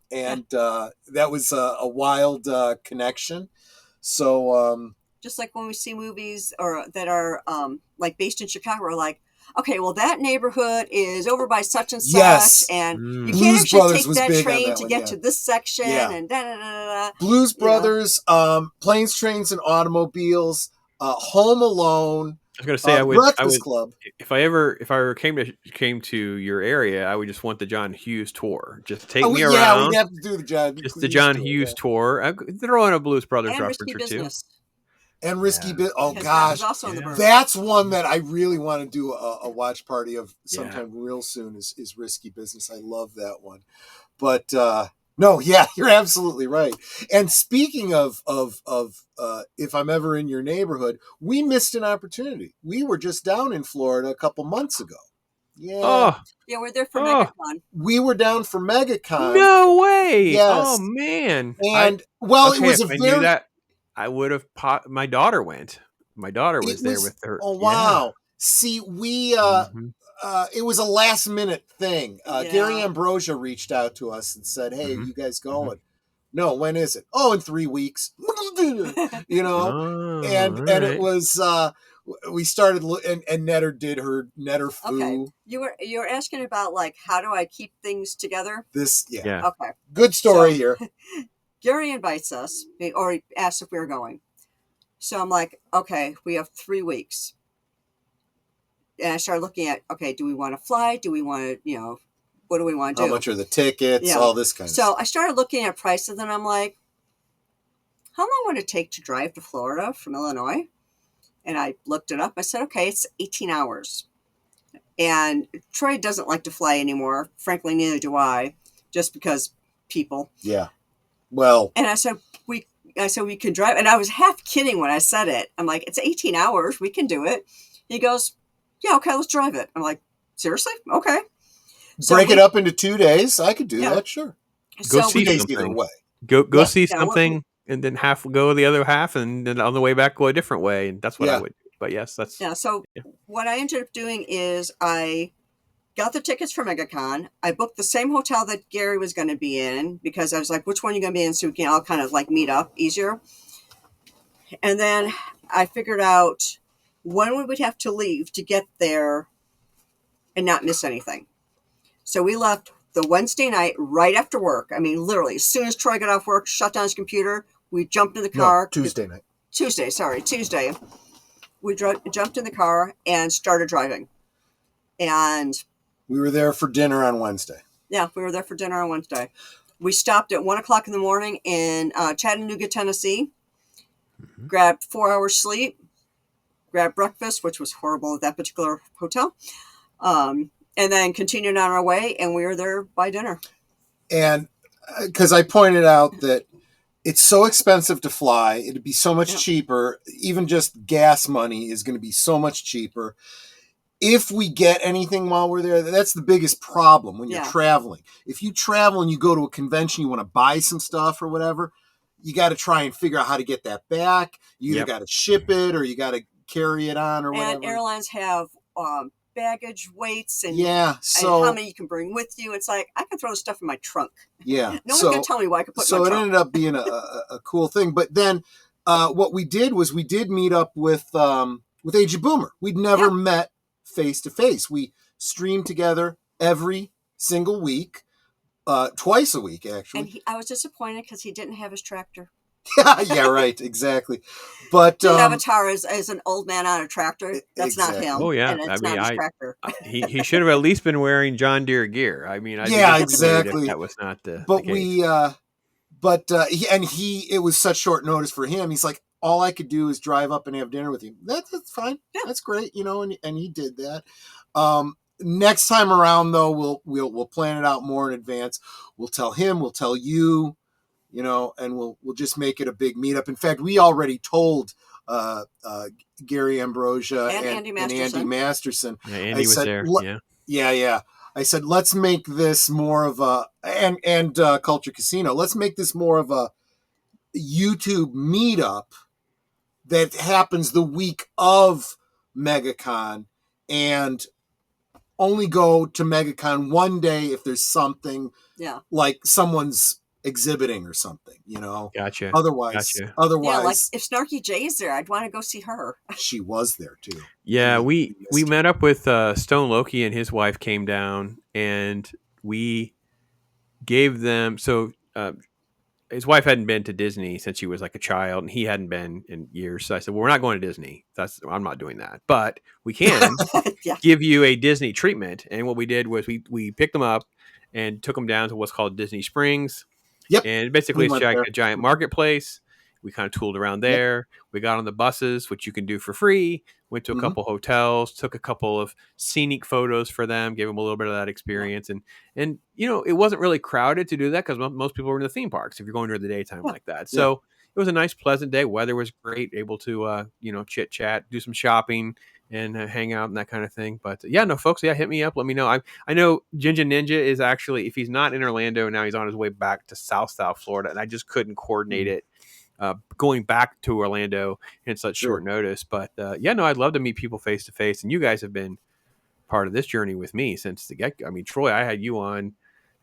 Speaker 3: that was a wild connection. So
Speaker 2: just like when we see movies or that are like based in Chicago, we're like, okay, well, that neighborhood is over by such and such,
Speaker 3: Yes.
Speaker 2: and you
Speaker 3: Blues
Speaker 2: can't actually
Speaker 3: Brothers
Speaker 2: take
Speaker 3: was
Speaker 2: that
Speaker 3: big on
Speaker 2: train
Speaker 3: that
Speaker 2: to
Speaker 3: one,
Speaker 2: get to this section, and da da da da.
Speaker 3: Blues Brothers, Planes, Trains, and Automobiles, Home Alone.
Speaker 4: I was going to say, I
Speaker 3: Breakfast
Speaker 4: would,
Speaker 3: Club.
Speaker 4: if I ever came to your area, I would just want the John Hughes tour. Just take me around.
Speaker 3: Yeah, we'd have to do the John
Speaker 4: Hughes tour. I'd throw in a Blues Brothers
Speaker 2: And
Speaker 4: reference
Speaker 2: Risky
Speaker 4: or two.
Speaker 2: Business.
Speaker 3: And Risky Business. Oh,
Speaker 2: Because
Speaker 3: gosh.
Speaker 2: that was also in the Burbs.
Speaker 3: That's one that I really want to do a watch party of sometime real soon is Risky Business. I love that one. But no, yeah, you're absolutely right. And speaking of if I'm ever in your neighborhood, we missed an opportunity. We were just down in Florida a couple months ago. Yeah.
Speaker 4: Oh,
Speaker 2: Yeah, we're there for MegaCon.
Speaker 3: We were down for MegaCon.
Speaker 4: no way.
Speaker 3: Yes.
Speaker 4: Oh, man.
Speaker 3: And it was
Speaker 4: if I knew that, I would have. My daughter went. My daughter was there with her.
Speaker 3: Oh, wow. Yeah. See, we it was a last minute thing. Gary Ambrosia reached out to us and said, hey, you guys going? No, when is it? Oh, in 3 weeks. And it was we started and Netter did her Netter foo.
Speaker 2: Okay. You were asking about like how do I keep things together?
Speaker 3: Yeah.
Speaker 2: Okay.
Speaker 3: Good story here.
Speaker 2: Gary invites us, or he asks if we were going. So I'm like, okay, we have 3 weeks. And I started looking at, okay, do we want to fly? Do we want to, what do we want to do?
Speaker 3: How much are the tickets? Yeah. All this kind of
Speaker 2: stuff.
Speaker 3: stuff.
Speaker 2: So I started looking at prices, and I'm like, how long would it take to drive to Florida from Illinois? And I looked it up. I said, okay, it's 18 hours. And Troy doesn't like to fly anymore. Frankly, neither do I, just because people.
Speaker 3: Yeah. Well.
Speaker 2: And I said, we can drive. And I was half kidding when I said it. I'm like, it's 18 hours. We can do it. He goes, yeah, okay, let's drive it. I'm like, seriously? Okay.
Speaker 3: So break it up into 2 days. I could do that, sure.
Speaker 4: Go see something. Either way. Go see something, and then go the other half, and then on the way back go a different way. And that's what I would do. But yes, that's
Speaker 2: So what I ended up doing is I got the tickets for MegaCon. I booked the same hotel that Gary was going to be in because I was like, which one are you going to be in so we can all kind of like meet up easier. And then I figured out when we would have to leave to get there and not miss anything. So we left the Wednesday night right after work. I mean, literally, as soon as Troy got off work, shut down his computer, we jumped in the car.
Speaker 3: No, Tuesday night.
Speaker 2: Tuesday. We jumped in the car and started driving. And
Speaker 3: we were there for dinner on Wednesday.
Speaker 2: Yeah, we were there for dinner on Wednesday. We stopped at 1 o'clock in the morning in Chattanooga, Tennessee, grabbed 4 hours sleep, grabbed breakfast, which was horrible at that particular hotel, and then continued on our way, and we were there by dinner. And
Speaker 3: because I pointed out that it's so expensive to fly, it'd be so much cheaper. Even just gas money is going to be so much cheaper. If we get anything while we're there, that's the biggest problem when you're traveling. If you travel and you go to a convention, you want to buy some stuff or whatever, you got to try and figure out how to get that back. You either got to ship it or you got to carry it on or whatever.
Speaker 2: And airlines have baggage weights and,
Speaker 3: so,
Speaker 2: and how many you can bring with you. It's like, I can throw the stuff in my trunk.
Speaker 3: Yeah.
Speaker 2: No one's going to tell me what I could put in my trunk.
Speaker 3: So it ended up being a cool thing. But then what we did was we did meet up with A.G. Boomer. We'd never met face to face. We streamed together every single week, twice a week, actually.
Speaker 2: And I was disappointed because he didn't have his tractor.
Speaker 3: Yeah, right, exactly. But
Speaker 2: His avatar is an old man on a tractor. That's not
Speaker 3: exactly.
Speaker 2: him,
Speaker 4: Oh yeah,
Speaker 2: and
Speaker 4: I
Speaker 2: it's
Speaker 4: mean,
Speaker 2: not his tractor.
Speaker 4: he should have at least been wearing John Deere gear. I mean, I'd be
Speaker 3: Yeah,
Speaker 4: disappointed if
Speaker 3: exactly.
Speaker 4: that was not the
Speaker 3: But
Speaker 4: case.
Speaker 3: it was such short notice for him. He's like, all I could do is drive up and have dinner with you. That's fine.
Speaker 2: Yeah.
Speaker 3: That's great, and he did that. Next time around, though, we'll plan it out more in advance. We'll tell him, we'll tell you, and we'll just make it a big meetup. In fact, we already told Gary Ambrosia
Speaker 2: And Andy
Speaker 3: Masterson.
Speaker 4: Yeah,
Speaker 3: I
Speaker 4: Andy was
Speaker 3: said,
Speaker 4: there. Yeah.
Speaker 3: yeah. I said, let's make this more of a and Culture Casino. Let's make this more of a YouTube meetup that happens the week of MegaCon, and only go to MegaCon one day if there's something like someone's exhibiting or something,
Speaker 4: Gotcha.
Speaker 3: Otherwise,
Speaker 2: Yeah, like if Snarky J is there, I'd want to go see her.
Speaker 3: She was there too.
Speaker 4: Yeah, we met up with Stone Loki, and his wife came down, and we gave them his wife hadn't been to Disney since she was like a child, and he hadn't been in years. So I said, "Well, we're not going to Disney. I'm not doing that, but we can give you a Disney treatment." And what we did was we picked them up and took them down to what's called Disney Springs.
Speaker 3: Yep.
Speaker 4: And basically, it's a giant marketplace. We kind of tooled around there. Yep. We got on the buses, which you can do for free. Went to a couple hotels, took a couple of scenic photos for them, gave them a little bit of that experience. And it wasn't really crowded to do that because most people were in the theme parks if you're going during the daytime like that. So it was a nice, pleasant day. Weather was great, able to, chit chat, do some shopping, and hang out and that kind of thing. But no, folks, hit me up. Let me know. I know Ginger Ninja is actually, if he's not in Orlando now, he's on his way back to South Florida, and I just couldn't coordinate it going back to Orlando in such short notice. But I'd love to meet people face to face, and you guys have been part of this journey with me since the get. I mean, Troy, I had you on.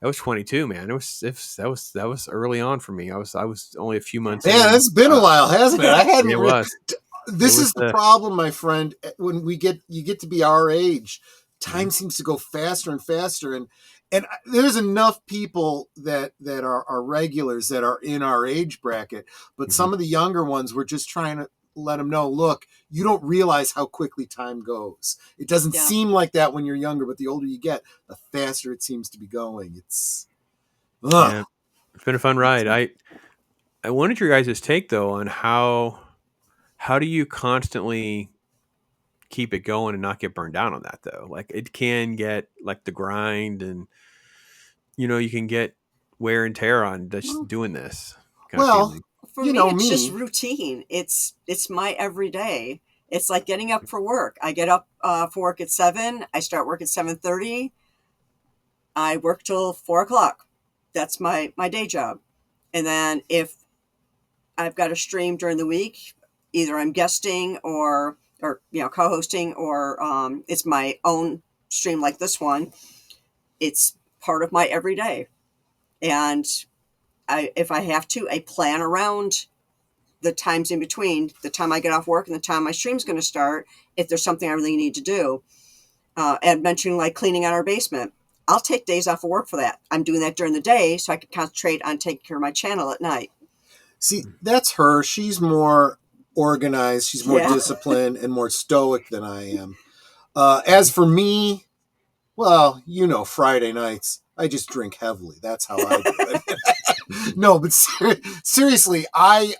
Speaker 4: I was 22, man. That was early on for me. I was only a few months.
Speaker 3: Yeah, it's been a while, hasn't it? I hadn't.
Speaker 4: It was.
Speaker 3: This is the problem, my friend. When you get to be our age, time seems to go faster and faster, and there's enough people that are regulars that are in our age bracket, but some of the younger ones, we're just trying to let them know, look, you don't realize how quickly time goes. It doesn't seem like that when you're younger, but the older you get, the faster it seems to be going. It's
Speaker 4: been a fun ride. I wanted your guys' take though on how do you constantly keep it going and not get burned down on that though? Like it can get like the grind, and you can get wear and tear on just doing this.
Speaker 2: For me, it's just routine. It's my everyday. It's like getting up for work. I get up for work at 7. I start work at 7:30. I work till 4:00. That's my day job. And then if I've got a stream during the week, either I'm guesting or co-hosting, or it's my own stream like this one. It's part of my everyday. And if I have to, I plan around the times in between the time I get off work and the time my stream's going to start. If there's something I really need to do, and mentioning like cleaning out our basement, I'll take days off of work for that. I'm doing that during the day so I can concentrate on taking care of my channel at night.
Speaker 3: See, that's her. She's more organized. She's more disciplined and more stoic than I am. As for me, well, Friday nights, I just drink heavily. That's how I do it. No, but seriously, I've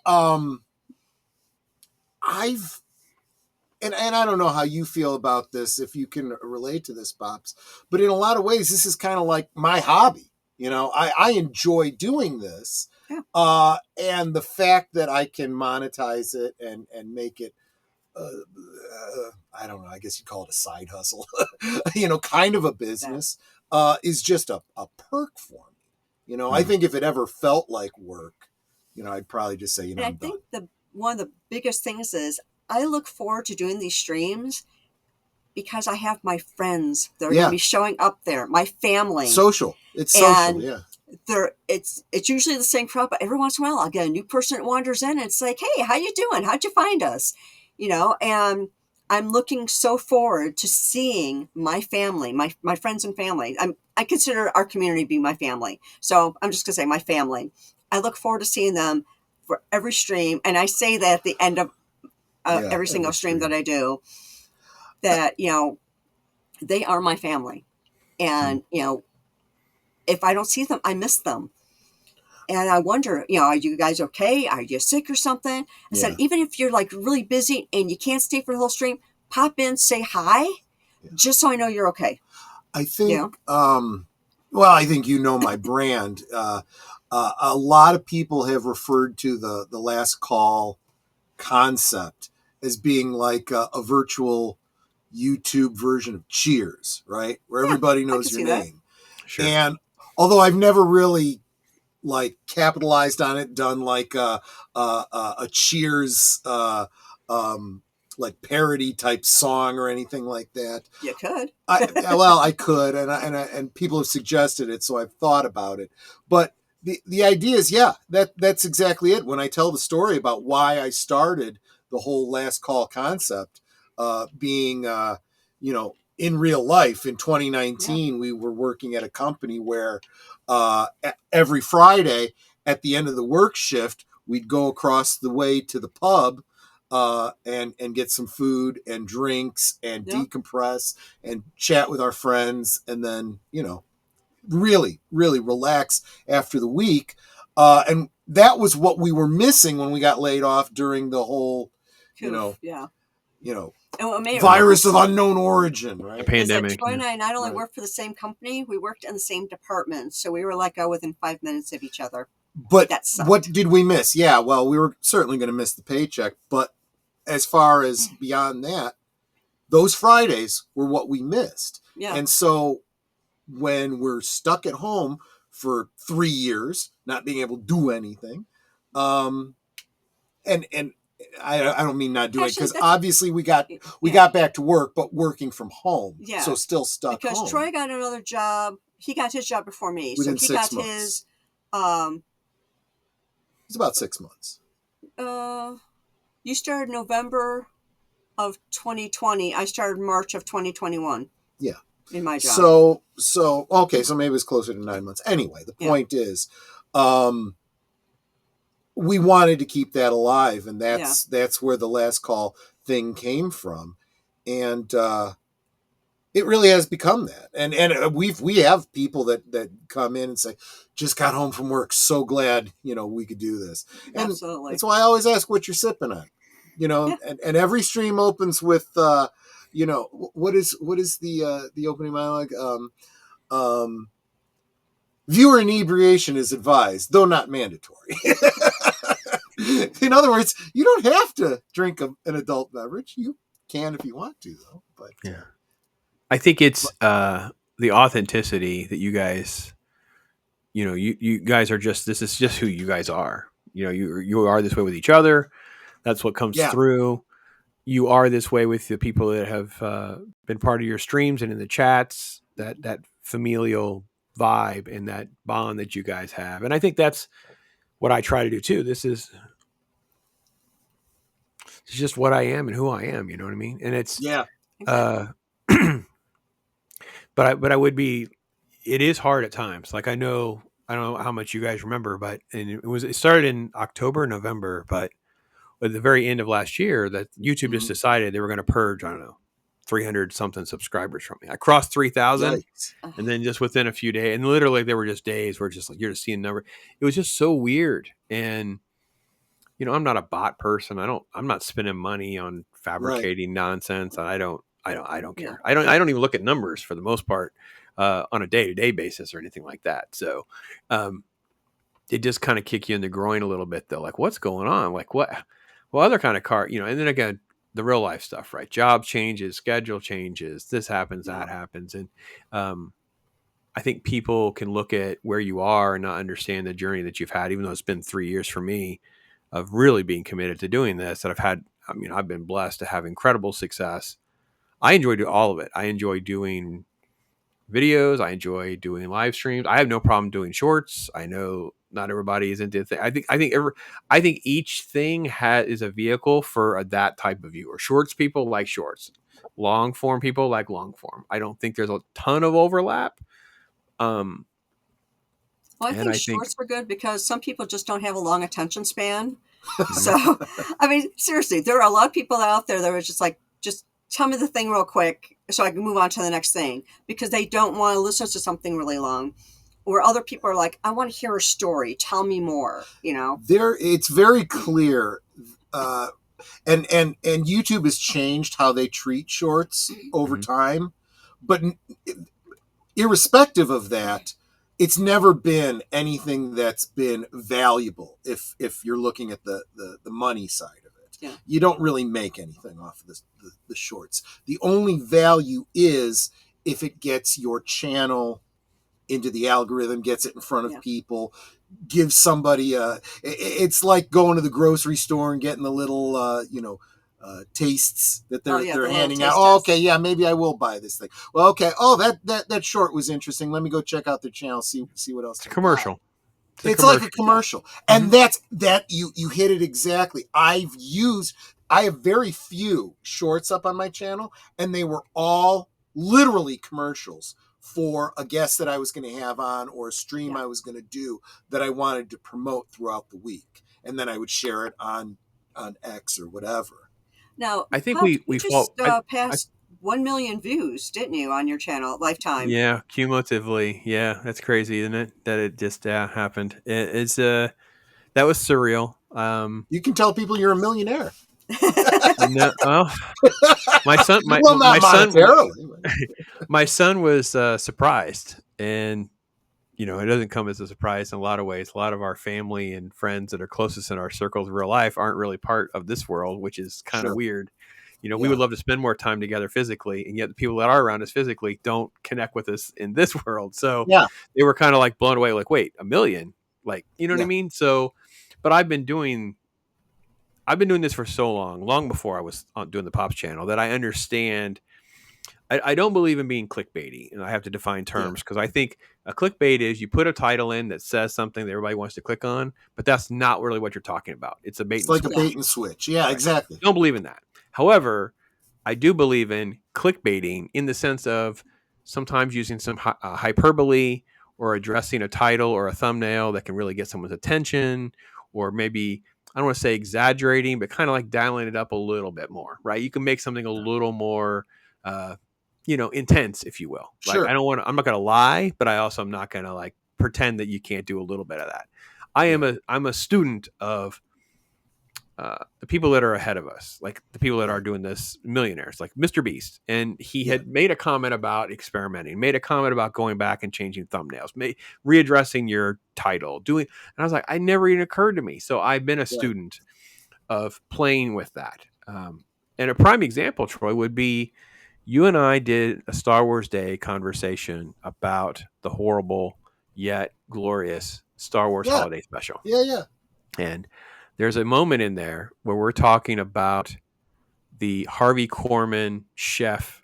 Speaker 3: and I don't know how you feel about this, if you can relate to this, Pops, but in a lot of ways, this is kind of like my hobby. I enjoy doing this. Yeah. And the fact that I can monetize it and make it, I don't know, I guess you'd call it a side hustle, kind of a business, is just a perk for me. I think if it ever felt like work, I'd probably just say,
Speaker 2: I think one of the biggest things is I look forward to doing these streams because I have my friends that are going to be showing up there, my family.
Speaker 3: Social. It's social, yeah.
Speaker 2: It's usually the same crowd, but every once in a while I'll get a new person that wanders in and it's like, hey, how you doing? How'd you find us? And I'm looking so forward to seeing my family, my friends and family. I consider our community being my family. So I'm just going to say my family. I look forward to seeing them for every stream, and I say that at the end of every single stream that I do, that, they are my family. And, if I don't see them, I miss them. And I wonder, are you guys okay? Are you sick or something? I said, even if you're like really busy and you can't stay for the whole stream, pop in, say hi, just so I know you're okay.
Speaker 3: I think, I think my brand. A lot of people have referred to the last call concept as being like a virtual YouTube version of Cheers, right? Where everybody knows your name.
Speaker 4: Sure.
Speaker 3: And although I've never really like capitalized on it, done like a Cheers like parody type song or anything like that.
Speaker 2: You could.
Speaker 3: I could, and people have suggested it, so I've thought about it. But the idea is, that's exactly it. When I tell the story about why I started the whole last call concept, being in real life in 2019, we were working at a company where every Friday at the end of the work shift, we'd go across the way to the pub and get some food and drinks and decompress and chat with our friends, and then really relax after the week. And that was what we were missing when we got laid off during the whole virus of unknown origin, right?
Speaker 4: The pandemic.
Speaker 2: Troy and I not only worked for the same company, we worked in the same department, so we were let go within 5 minutes of each other.
Speaker 3: But what did we miss? Yeah, well, we were certainly going to miss the paycheck, but as far as beyond that, those Fridays were what we missed.
Speaker 2: Yeah.
Speaker 3: And so when we're stuck at home for 3 years, not being able to do anything, and I don't mean not doing it, because obviously we got back to work, but working from home.
Speaker 2: Yeah.
Speaker 3: So still stuck
Speaker 2: because
Speaker 3: home.
Speaker 2: Troy got another job. He got his job before me.
Speaker 3: Within
Speaker 2: so he
Speaker 3: 6
Speaker 2: got
Speaker 3: months.
Speaker 2: his
Speaker 3: It's about 6 months.
Speaker 2: You started November of 2020. I started March of 2021.
Speaker 3: Yeah.
Speaker 2: In my job.
Speaker 3: So okay, so maybe it's closer to 9 months. Anyway, the point is, we wanted to keep that alive, and that's where the last call thing came from, and it really has become that. And we have people that come in and say, just got home from work, so glad we could do this. And
Speaker 2: absolutely, that's
Speaker 3: why I always ask what you're sipping on, and every stream opens with what is the opening monologue? Viewer inebriation is advised, though not mandatory. In other words, you don't have to drink an adult beverage. You can if you want to, though. But
Speaker 4: I think it's the authenticity that you guys, you guys are just. This is just who you guys are. You are this way with each other. That's what comes through. You are this way with the people that have been part of your streams and in the chats. That familial vibe and that bond that you guys have, and I think that's what I try to do too. This is just what I am and who I am. You know what I mean? And it's but I would be. It is hard at times. Like I don't know how much you guys remember, but it started in October, November, but at the very end of last year, that YouTube just decided they were going to purge. I don't know, 300 something subscribers from me. I crossed 3,000, and then just within a few days, and literally there were just days where just like you're just seeing number. It was just so weird, and I'm not a bot person. I'm not spending money on fabricating nonsense. And I don't care. I don't even look at numbers for the most part on a day-to-day basis or anything like that. So it just kind of kick you in the groin a little bit though. Like what's going on? Like what other kind of car, and then again, the real life stuff, right? Job changes, schedule changes, this happens, that happens. And I think people can look at where you are and not understand the journey that you've had, even though it's been 3 years for me of really being committed to doing this, that I've been blessed to have incredible success. I enjoy doing all of it. I enjoy doing videos. I enjoy doing live streams. I have no problem doing shorts. I know not everybody is into the thing. I think each thing is a vehicle for that type of viewer. Shorts people like shorts. Long form people like long form. I don't think there's a ton of overlap.
Speaker 2: Well, I
Speaker 4: And
Speaker 2: think
Speaker 4: I think,
Speaker 2: shorts were good because some people just don't have a long attention span.
Speaker 4: Mhm.
Speaker 2: So, I mean, seriously, there are a lot of people out there that are just like, just tell me the thing real quick so I can move on to the next thing because they don't want to listen to something really long. Or other people are like, I want to hear a story. Tell me more, you know?
Speaker 3: It's very clear. Uh, and YouTube has changed how they treat shorts over
Speaker 4: Mhm.
Speaker 3: time. But irrespective of that, it's never been anything that's been valuable if you're looking at the money side of it.
Speaker 2: Yeah.
Speaker 3: You don't really make anything off of the shorts. The only value is if it gets your channel into the algorithm, gets it in front of people, gives somebody it's like going to the grocery store and getting the little tastes that they're
Speaker 2: The
Speaker 3: handing out.
Speaker 2: taste
Speaker 3: Oh,
Speaker 2: test.
Speaker 3: okay, yeah, maybe I will buy this thing. Well, okay, oh, that short was interesting. Let me go check out their channel, see what else
Speaker 4: It's a
Speaker 3: they got.
Speaker 4: commercial.
Speaker 3: It's like a commercial. And that's you hit it exactly. I have very few shorts up on my channel, and they were all literally commercials for a guest that I was going to have on or a stream I was going to do that I wanted to promote throughout the week. And then I would share it on X or whatever.
Speaker 2: Now,
Speaker 4: I think
Speaker 2: Pop, you
Speaker 4: we
Speaker 2: just
Speaker 4: fall. I
Speaker 2: passed 1 million views, didn't you, on your channel, lifetime?
Speaker 4: Yeah, cumulatively. Yeah, that's crazy, isn't it? That it just happened. It's that was surreal.
Speaker 3: You can tell people you're a millionaire.
Speaker 4: No, well, my son,
Speaker 3: Well, not monetarily.
Speaker 4: my son was surprised, and it doesn't come as a surprise in a lot of ways. A lot of our family and friends that are closest in our circles of real life aren't really part of this world, which is kind of
Speaker 3: Sure.
Speaker 4: weird. We
Speaker 3: Yeah.
Speaker 4: would love to spend more time together physically, and yet the people that are around us physically don't connect with us in this world. So
Speaker 3: Yeah.
Speaker 4: they were kind of like blown away, like, wait, a million? Like, you know what I
Speaker 3: Yeah.
Speaker 4: mean? So, but I've been doing this for so long before I was doing the Pops channel, that I understand. I don't believe in being clickbaity, and I have to define terms because I think a clickbait is you put a title in that says something that everybody wants to click on, but that's not really what you're talking about. It's a bait
Speaker 3: It's
Speaker 4: and
Speaker 3: like a
Speaker 4: switch.
Speaker 3: bait and switch. Yeah,
Speaker 4: Right.
Speaker 3: exactly.
Speaker 4: Don't believe in that. However, I do believe in clickbaiting in the sense of sometimes using some hyperbole or addressing a title or a thumbnail that can really get someone's attention, or maybe I don't want to say exaggerating, but kind of like dialing it up a little bit more, right? You can make something a little more, intense, if you will. Like,
Speaker 3: Sure.
Speaker 4: I'm not going to lie, but I also am not going to like pretend that you can't do a little bit of that. I'm a student of the people that are ahead of us, like the people that are doing this, millionaires, like Mr. Beast. And he had made a comment about experimenting, made a comment about going back and changing thumbnails, readdressing your title, and I was like, I never even occurred to me. So I've been a student of playing with that. And a prime example, Troy, would be you and I did a Star Wars Day conversation about the horrible yet glorious Star Wars holiday special.
Speaker 3: Yeah.
Speaker 4: And there's a moment in there where we're talking about the Harvey Korman chef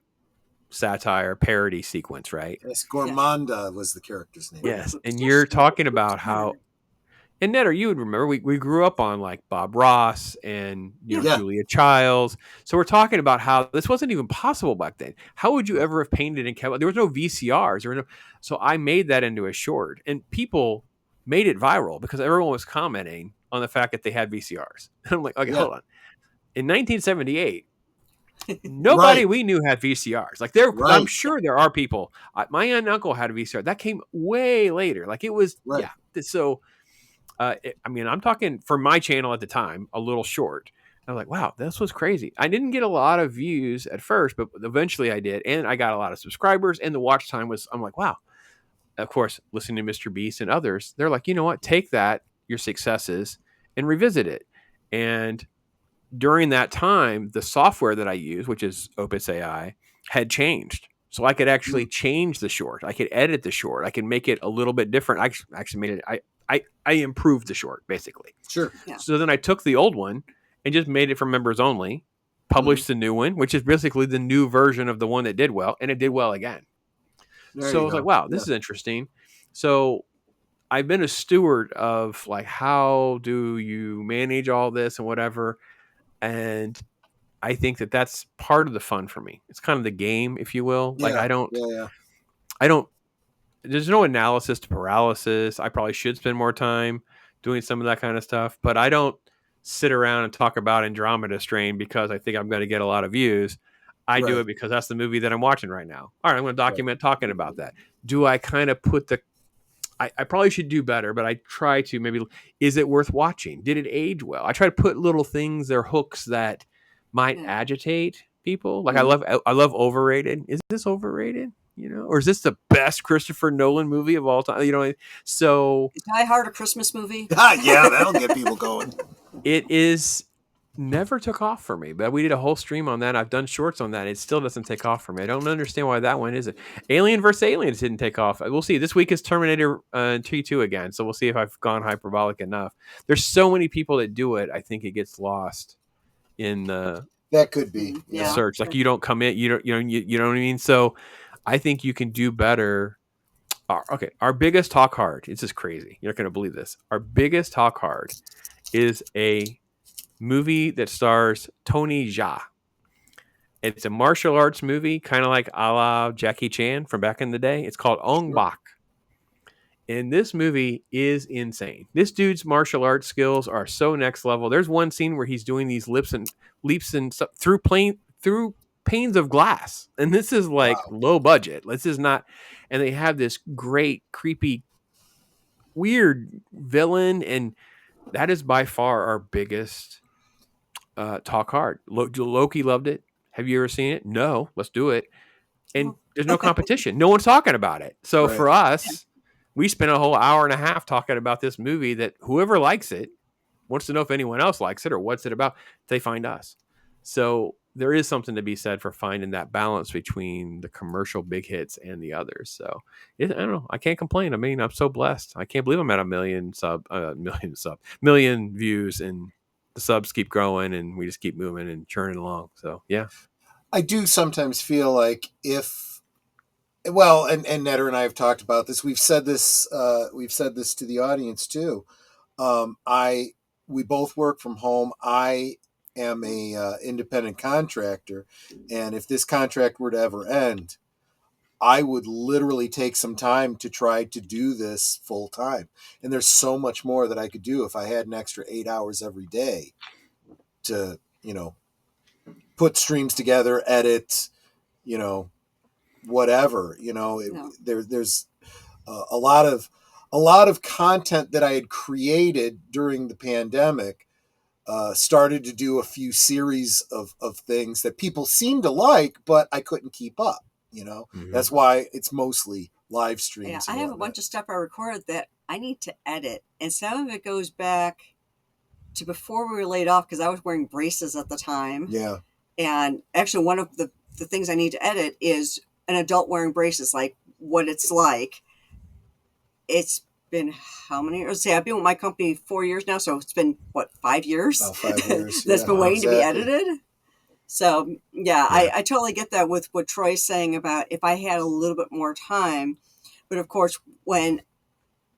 Speaker 4: satire parody sequence, right?
Speaker 3: Yes, Gormanda was the character's name.
Speaker 4: Yes. And you're talking about how, and Netter, you would remember we grew up on like Bob Ross and Julia Childs. So we're talking about how this wasn't even possible back then. How would you ever have painted and kept? There was no VCRs. So I made that into a short, and people made it viral because everyone was commenting on the fact that they had VCRs. And I'm like, okay, hold on. In 1978, nobody we knew had VCRs. Like I'm sure there are people. My aunt and uncle had a VCR. That came way later. Like it was, So, I'm talking for my channel at the time, a little short. I was like, wow, this was crazy. I didn't get a lot of views at first, but eventually I did. And I got a lot of subscribers, and the watch time I'm like, wow. Of course, listening to Mr. Beast and others, they're like, you know what? Take your successes, and revisit it. And during that time, the software that I use, which is Opus AI, had changed. So I could actually change the short. I could edit the short. I could make it a little bit different. I actually made it. I improved the short, basically.
Speaker 3: Sure.
Speaker 2: Yeah.
Speaker 4: So then I took the old one and just made it for members only, published the new one, which is basically the new version of the one that did well, and it did well again. So I was like, wow, this is interesting. So I've been a steward of like, how do you manage all this and whatever? And I think that that's part of the fun for me. It's kind of the game, if you will. Like I don't, there's no analysis to paralysis. I probably should spend more time doing some of that kind of stuff, but I don't sit around and talk about Andromeda Strain because I think I'm going to get a lot of views. I do
Speaker 3: Right.
Speaker 4: it because that's the movie that I'm watching right now. All right, I'm going to document talking about that. Do I kind of put the I probably should do better, but I try to maybe, is it worth watching? Did it age well? I try to put little things or hooks that might agitate people. Like I love Overrated. Is this overrated? You know, or is this the best Christopher Nolan movie of all time? You know, so
Speaker 2: Is Die Hard a Christmas movie?
Speaker 3: Yeah, that'll get people going.
Speaker 4: it is never took off for me, but we did a whole stream on that. I've done shorts on that. It still doesn't take off for me. I don't understand why that one isn't. Alien vs. Aliens didn't take off. We'll see. This week is Terminator T2 again, so we'll see if I've gone hyperbolic enough. There's so many people that do it. I think it gets lost in the
Speaker 3: That could be
Speaker 4: search. Like you don't come in, you know what I mean. So I think you can do better. Okay, our biggest talk hard. This is crazy. You're not going to believe this. Our biggest talk hard is a movie that stars Tony Jaa. It's a martial arts movie, kind of like a la Jackie Chan from back in the day. It's called Ong Bak. And this movie is insane. This dude's martial arts skills are so next level. There's one scene where he's doing these leaps and through panes of glass. And this is like low budget. This is not, and they have this great, creepy, weird villain. And that is by far our biggest talk hard. Loki loved it. Have you ever seen it? No. Let's do it. And there's no competition. No one's talking about it. So for us, we spent a whole hour and a half talking about this movie that whoever likes it wants to know if anyone else likes it or what's it about. They find us. So there is something to be said for finding that balance between the commercial big hits and the others. So I don't know. I can't complain. I mean, I'm so blessed. I can't believe I'm at a million views, and the subs keep growing and we just keep moving and churning along. So yeah.
Speaker 3: I do sometimes feel like and Netter and I have talked about this. We've said this to the audience too. We both work from home. I am a independent contractor, and if this contract were to ever end, I would literally take some time to try to do this full time. And there's so much more that I could do if I had an extra 8 hours every day to, put streams together, edit, whatever, there's a lot of content that I had created during the pandemic, started to do a few series of things that people seemed to like, but I couldn't keep up, That's why it's mostly live streams.
Speaker 2: Yeah, I have a bunch of stuff I recorded that I need to edit, and some of it goes back to before we were laid off because I was wearing braces at the time.
Speaker 3: Yeah.
Speaker 2: And actually one of the things I need to edit is an adult wearing braces, like what it's like. It's been how many years? See, I've been with my company 4 years now, so it's been 5 years?
Speaker 3: About 5 years.
Speaker 2: That's been waiting to be edited. So yeah, I totally get that with what Troy's saying about if I had a little bit more time. But of course, when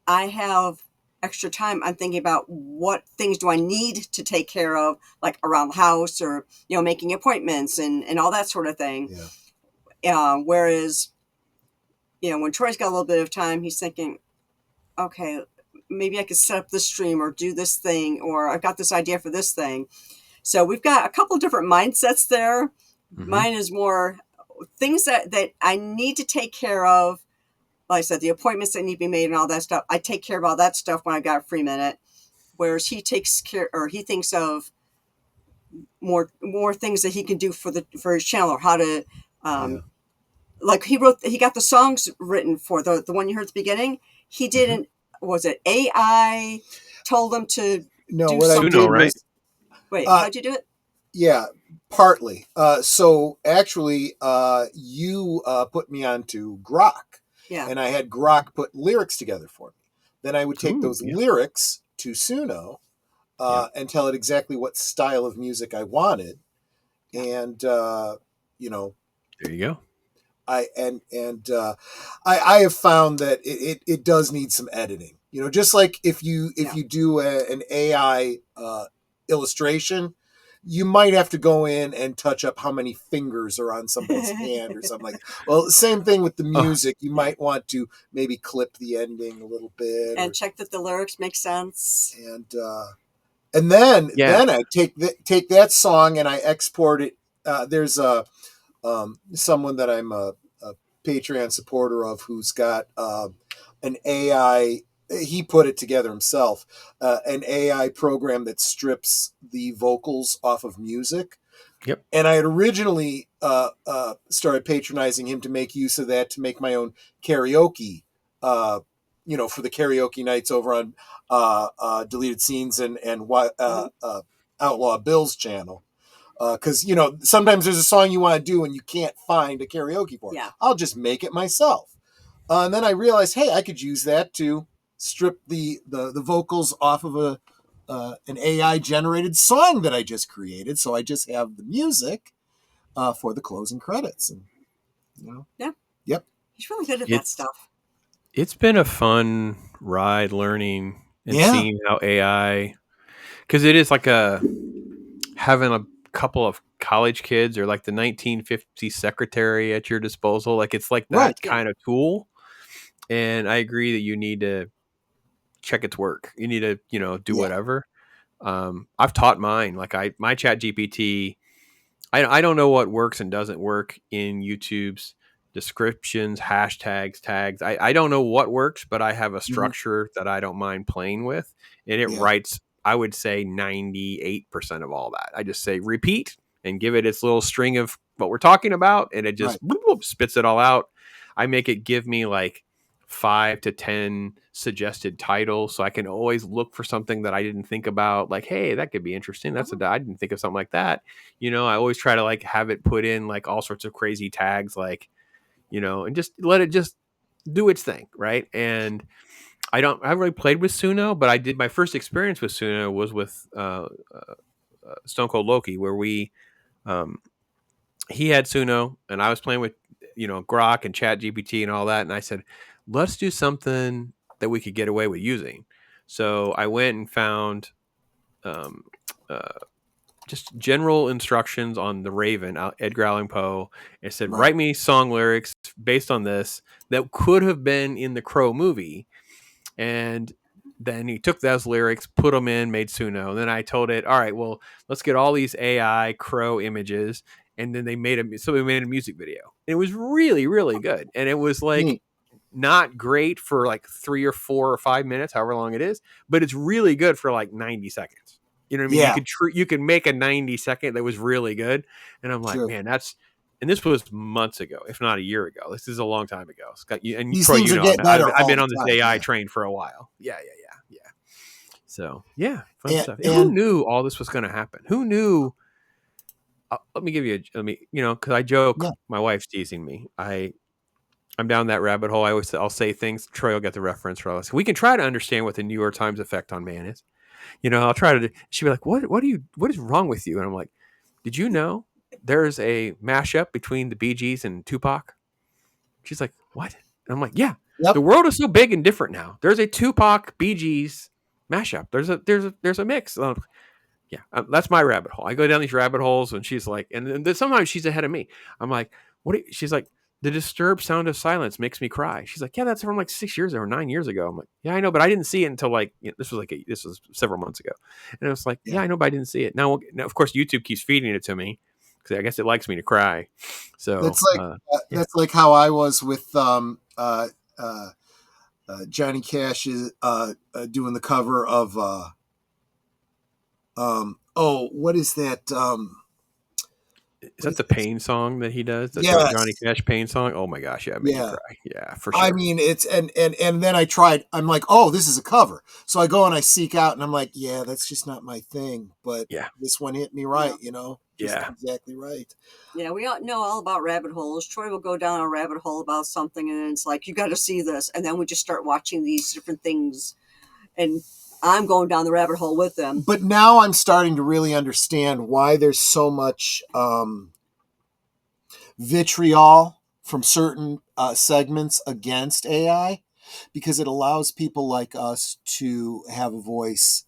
Speaker 2: I have extra time, I'm thinking about what things do I need to take care of, like around the house or, making appointments and all that sort of thing.
Speaker 3: Yeah.
Speaker 2: Whereas, when Troy's got a little bit of time, he's thinking, okay, maybe I could set up this stream or do this thing, or I've got this idea for this thing. So we've got a couple of different mindsets there. Mm-hmm. Mine is more things that I need to take care of. Like I said, the appointments that need to be made and all that stuff. I take care of all that stuff when I got a free minute. Whereas he thinks of more things that he can do for his channel, or how to, like he got the songs written for the one you heard at the beginning. He didn't, was it AI told him to do something?
Speaker 4: Right?
Speaker 2: Wait, how'd you do it?
Speaker 3: Yeah, partly. So actually, you put me onto Grok.
Speaker 2: Yeah.
Speaker 3: And I had Grok put lyrics together for me. Then I would take those lyrics to Suno and tell it exactly what style of music I wanted. And,
Speaker 4: there you go.
Speaker 3: I have found that it does need some editing. Just like if you do an AI illustration, you might have to go in and touch up how many fingers are on someone's hand or something like that. Well, same thing with the music. You might want to maybe clip the ending a little bit
Speaker 2: and check that the lyrics make sense.
Speaker 3: And then I take that song and I export it. There's someone that I'm a Patreon supporter of who's got an AI. He put it together himself, an AI program that strips the vocals off of music.
Speaker 4: Yep.
Speaker 3: And I had originally started patronizing him to make use of that to make my own karaoke, for the karaoke nights over on Deleted Scenes and Outlaw Bill's channel. Because, sometimes there's a song you want to do and you can't find a karaoke for it.
Speaker 2: Yeah.
Speaker 3: I'll just make it myself. And then I realized, hey, I could use that to strip the vocals off of an AI generated song that I just created. So I just have the music for the closing credits. And,
Speaker 2: Yeah.
Speaker 3: Yep.
Speaker 2: He's really good at that stuff.
Speaker 4: It's been a fun ride learning and seeing how AI, because it is like having a couple of college kids or like the 1950s secretary at your disposal. Like it's like that kind of tool. And I agree that you need to check its work. You need to, do whatever. I've taught mine. Like my Chat GPT, I don't know what works and doesn't work in YouTube's descriptions, hashtags, tags. I don't know what works, but I have a structure that I don't mind playing with. And it writes, I would say 98% of all that. I just say repeat and give it its little string of what we're talking about. And it just spits it all out. I make it give me like 5 to 10 suggested titles, so I can always look for something that I didn't think about. Like, hey, that could be interesting. I didn't think of something like that. I always try to like have it put in like all sorts of crazy tags, like, and just let it just do its thing, right? And I haven't really played with Suno, but I did. My first experience with Suno was with Stone Cold Loki, where he had Suno and I was playing with Grok and Chat GPT and all that, and I said, let's do something that we could get away with using. So I went and found just general instructions on the Raven, Edgar Allan Poe, and said, write me song lyrics based on this that could have been in the Crow movie. And then he took those lyrics, put them in, made Suno. And then I told it, all right, well, let's get all these AI Crow images. And then we made a music video. And it was really, really good. And it was like not great for like 3 or 4 or 5 minutes, however long it is, but it's really good for like 90 seconds. You know what I mean?
Speaker 3: Yeah.
Speaker 4: You could make a 90-second that was really good. And I'm like, man, and this was months ago, if not a year ago. This is a long time ago. Scott, and
Speaker 3: these
Speaker 4: Troy,
Speaker 3: things are getting better.
Speaker 4: I've been on this AI train for a while. Yeah. So fun stuff. And who knew all this was going to happen? Who knew? Let me give you because I joke. Yeah. My wife's teasing me. I'm down that rabbit hole. I'll say things. Troy will get the reference for us. We can try to understand what the New York Times effect on man is. I'll try to. She'll be like, "What is wrong with you?" And I'm like, "Did you know there's a mashup between the Bee Gees and Tupac?" She's like, "What?" And I'm like, "Yeah, the world is so big and different now. There's a Tupac Bee Gees mashup. There's a mix." That's my rabbit hole. I go down these rabbit holes, and she's like, and then sometimes she's ahead of me. I'm like, "What?" She's like, "The disturbed sound of silence makes me cry." She's like, "Yeah, that's from like 6 years or 9 years ago." I'm like, "Yeah, I know, but I didn't see it until like this was several months ago." And I was like, "Yeah, I know, but I didn't see it." Now of course, YouTube keeps feeding it to me because I guess it likes me to cry. So
Speaker 3: that's like how I was with Johnny Cash is doing the cover of what is that?
Speaker 4: Is that the Pain song that he does? The Johnny Cash Pain song? Oh my gosh, yeah, made me cry. Yeah, for sure.
Speaker 3: I mean, it's and then I tried. I'm like, oh, this is a cover. So I go and I seek out, and I'm like, yeah, that's just not my thing. But this one hit me right, exactly right.
Speaker 2: Yeah, we all know all about rabbit holes. Troy will go down a rabbit hole about something, and it's like, you got to see this, and then we just start watching these different things, and I'm going down the rabbit hole with them.
Speaker 3: But now I'm starting to really understand why there's so much vitriol from certain segments against AI, because it allows people like us to have a voice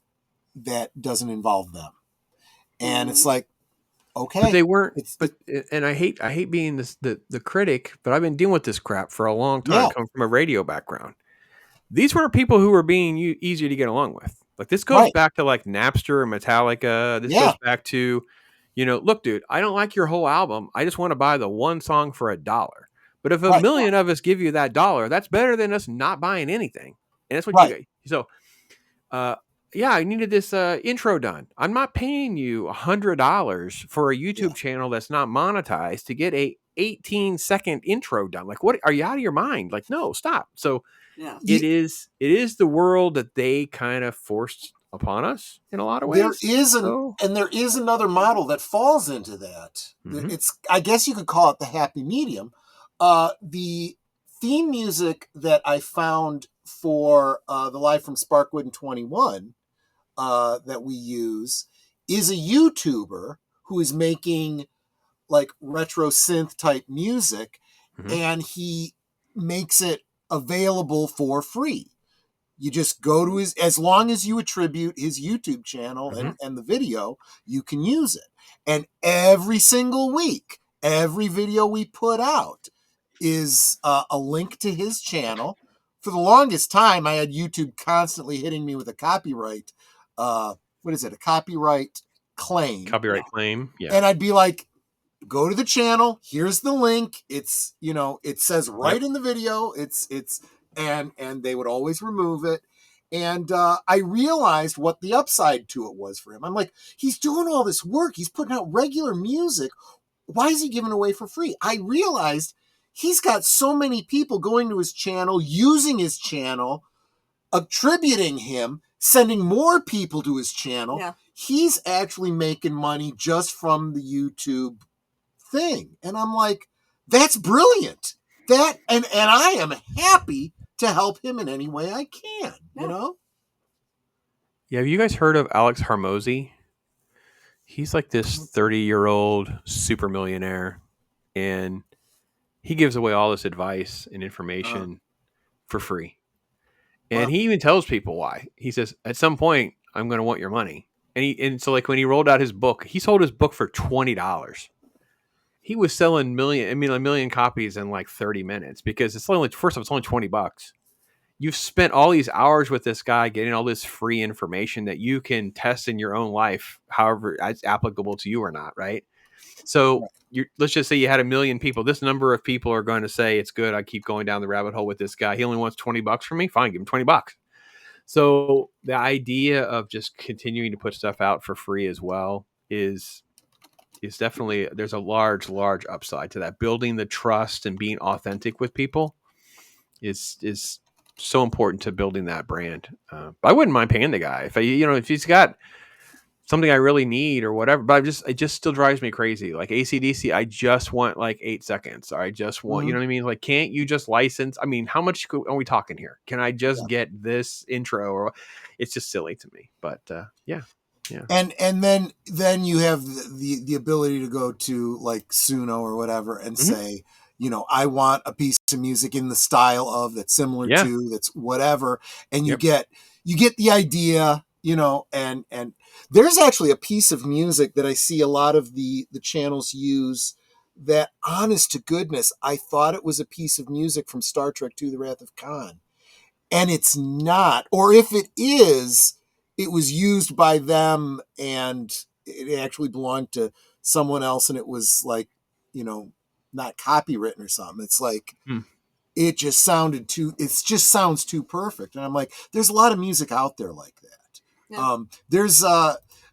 Speaker 3: that doesn't involve them. And it's like, okay,
Speaker 4: But they weren't.
Speaker 3: it's
Speaker 4: And I hate being the critic, but I've been dealing with this crap for a long time.
Speaker 3: yeah,
Speaker 4: Coming from a radio background, these weren't people who were being easier to get along with. Like this goes
Speaker 3: right,
Speaker 4: back to like Napster and Metallica. This
Speaker 3: yeah,
Speaker 4: goes back to, look, dude, I don't like your whole album. I just want to buy the one song for $1. But if a
Speaker 3: right,
Speaker 4: million of us give you that $1, that's better than us not buying anything. And that's what you
Speaker 3: right,
Speaker 4: get. So, uh, yeah, I needed this intro done. I'm not paying you $100 for a
Speaker 3: yeah.
Speaker 4: YouTube channel that's not monetized to get a 18-second intro done. Like, what? Are you out of your mind? Like, no, stop. So
Speaker 2: Yeah.
Speaker 4: it is the world that they kind of forced upon us in a lot of
Speaker 3: There
Speaker 4: ways.
Speaker 3: is
Speaker 4: So,
Speaker 3: there is another model that falls into that.
Speaker 4: mhm.
Speaker 3: It's, I guess you could call it the happy medium. The theme music that I found for the Live from Sparkwood and 21 that we use is a YouTuber who is making like retro synth type music,
Speaker 4: Mhm.
Speaker 3: and he makes it available for free. You just go to his, as long as you attribute his YouTube channel
Speaker 4: Mhm.
Speaker 3: and the video, you can use it. And every single week, every video we put out is a link to his channel. For the longest time, I had YouTube constantly hitting me with a copyright, what is it, a copyright claim.
Speaker 4: Copyright claim. Yeah.
Speaker 3: And I'd be like, go to the channel, here's the link, it's, it says right
Speaker 4: Yep.
Speaker 3: in the video, and they would always remove it. And I realized what the upside to it was for him. I'm like, he's doing all this work, he's putting out regular music, why is he giving away for free? I realized he's got so many people going to his channel, using his channel, attributing him, sending more people to his channel.
Speaker 2: Yeah.
Speaker 3: He's actually making money just from the YouTube thing. And I'm like, that's brilliant. And I am happy to help him in any way I can,
Speaker 2: Yeah.
Speaker 4: Yeah. Have you guys heard of Alex Harmozy? He's like this 30-year-old super millionaire, and he gives away all this advice and
Speaker 3: Uh,
Speaker 4: information for free. And
Speaker 3: well,
Speaker 4: he even tells people why. He says, at some point, I'm going to want your money. And so like when he rolled out his book, he sold his book for $20. He was selling a million copies in like 30 minutes because it's only, first of all, it's only $20. You've spent all these hours with this guy getting all this free information that you can test in your own life, however it's applicable to you or not, right? So let's just say you had 1 million people. This number of people are going to say it's good. I keep going down the rabbit hole with this guy. He only wants $20 from me. Fine, give him $20. So the idea of just continuing to put stuff out for free as well is definitely, there's a large upside to that. Building the trust and being authentic with people is so important to building that brand. But I wouldn't mind paying the guy if he's got something I really need or whatever. But it just still drives me crazy. Like AC/DC, I just want like 8 seconds. Or I just want, you know what I mean? Like, can't you just license? I mean, how much are we talking here? Can I just get this intro? Or it's just silly to me. But yeah.
Speaker 3: and then you have the ability to go to like Suno or whatever and say, I want a piece of music in the style of that's similar
Speaker 4: Yeah.
Speaker 3: to, that's whatever, and you
Speaker 4: Yep.
Speaker 3: get the idea, and there's actually a piece of music that I see a lot of the channels use that, honest to goodness, I thought it was a piece of music from Star Trek II: The Wrath of Khan, and it's not. Or if it is, it was used by them and it actually belonged to someone else, and it was like, not copywritten or something. It's like,
Speaker 4: Hmm.
Speaker 3: it just sounds too perfect. And I'm like, there's a lot of music out there like that.
Speaker 2: Yeah.
Speaker 3: There's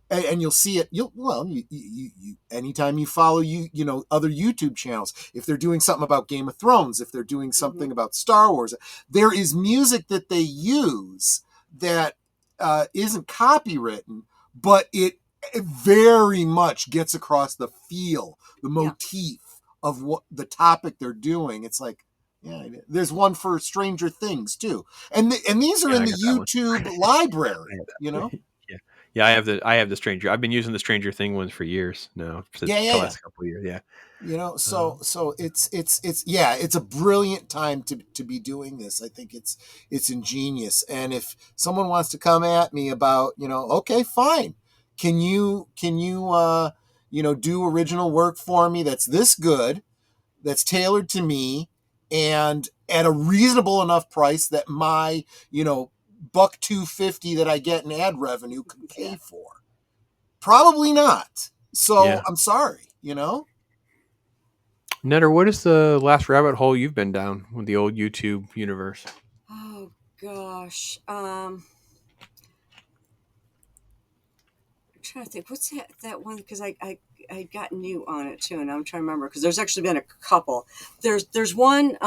Speaker 3: and you'll see it. You anytime you follow other YouTube channels, if they're doing something about Game of Thrones, if they're doing something about Star Wars, there is music that they use that isn't copywritten, but it very much gets across the feel, the motif of what the topic they're doing. It's like, there's one for Stranger Things too, and these are in
Speaker 4: I
Speaker 3: the
Speaker 4: got that one.
Speaker 3: YouTube library.
Speaker 4: Yeah, I have the Stranger. I've been using the Stranger Thing ones for years now. The last couple of years. Yeah.
Speaker 3: So it's a brilliant time to be doing this. I think it's ingenious. And if someone wants to come at me about, okay, fine, can you do original work for me that's this good, that's tailored to me, and at a reasonable enough price that my $1.250 that I get in ad revenue can pay for? Probably not. So I'm sorry,
Speaker 4: Netter, what is the last rabbit hole you've been down with the old YouTube universe?
Speaker 2: Oh gosh. I'm trying to think. What's that one? Because I got new on it too, and I'm trying to remember because there's actually been a couple. There's one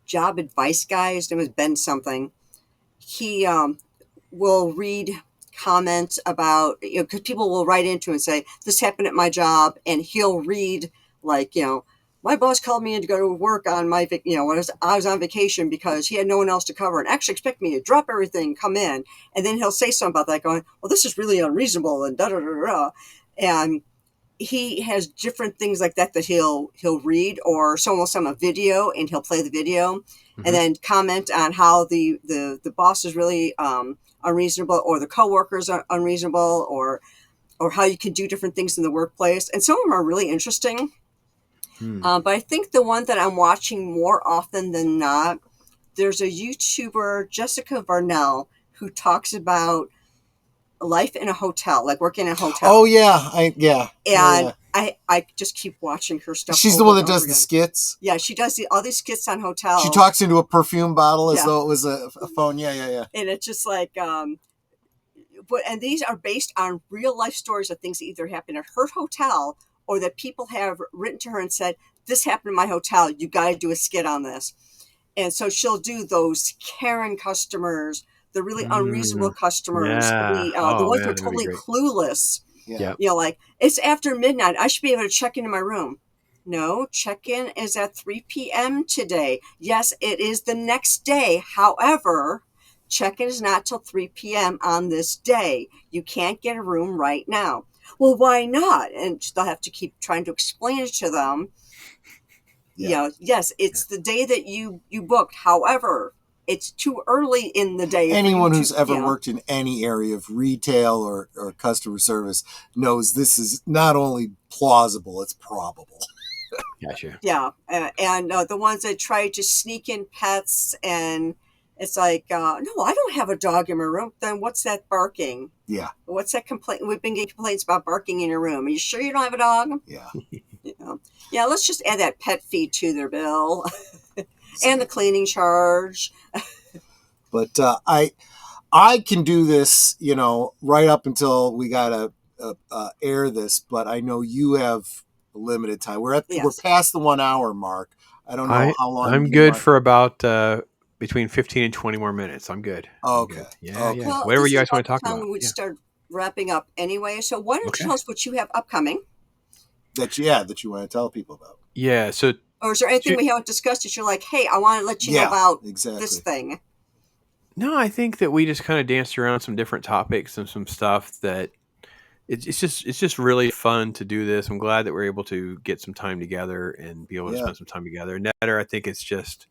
Speaker 2: job advice guy. His name is Ben something. He will read comments about, because people will write into and say this happened at my job, and he'll read like, my boss called me in to go to work on my when I was on vacation because he had no one else to cover and actually expect me to drop everything, come in, and then he'll say something about that, going, well, this is really unreasonable, and da da da da. And he has different things like that he'll read, or someone will send him a video and he'll play the video, and then comment on how the boss is really unreasonable, or the coworkers are unreasonable, or how you can do different things in the workplace. And some of them are really interesting. But I think the one that I'm watching more often than not, there's a YouTuber, Jessica Varnell, who talks about life in a hotel, like working in a hotel.
Speaker 3: Oh yeah,
Speaker 2: And I just keep watching her stuff.
Speaker 3: She's the one that does the skits.
Speaker 2: Yeah, she does all these skits on hotels.
Speaker 3: She talks into a perfume bottle as though it was a phone. Yeah.
Speaker 2: And it's just like, and these are based on real life stories of things that either happened at her hotel or that people have written to her and said, this happened in my hotel. You got to do a skit on this. And so she'll do those Karen customers, the really unreasonable customers, the ones who are totally clueless.
Speaker 3: Yeah.
Speaker 2: Like, it's after midnight. I should be able to check into my room. No, check-in is at 3 p.m. today. Yes, it is the next day. However, check-in is not till 3 p.m. on this day. You can't get a room right now. Well, why not? And they'll have to keep trying to explain it to them. Yes, it's the day that you booked. However, it's too early in the day.
Speaker 3: Anyone who's ever worked in any area of retail or customer service knows this is not only plausible, it's probable.
Speaker 4: Gotcha.
Speaker 2: Yeah. And the ones that try to sneak in pets, and it's like, no, I don't have a dog in my room. Then what's that barking?
Speaker 3: Yeah.
Speaker 2: What's that complaint? We've been getting complaints about barking in your room. Are you sure you don't have a dog?
Speaker 3: Yeah.
Speaker 2: Yeah, let's just add that pet fee to their bill and the cleaning charge.
Speaker 3: But I can do this, right up until we gotta air this. But I know you have a limited time. We're past the 1 hour mark. I don't know how long.
Speaker 4: I'm good for about between 15 and 20 more minutes. I'm good.
Speaker 3: Okay.
Speaker 4: I'm good. Yeah.
Speaker 2: Well,
Speaker 4: whatever you guys want to talk about.
Speaker 2: We'd start wrapping up anyway. So why don't you tell us what you have upcoming?
Speaker 3: That you want to tell people about.
Speaker 4: Yeah. So.
Speaker 2: Or is there anything we haven't discussed that you're like, hey, I want to let you know about this thing?
Speaker 4: No, I think that we just kind of danced around some different topics and some stuff that it's just really fun to do this. I'm glad that we're able to get some time together and be able to spend some time together. Netter, I think it's just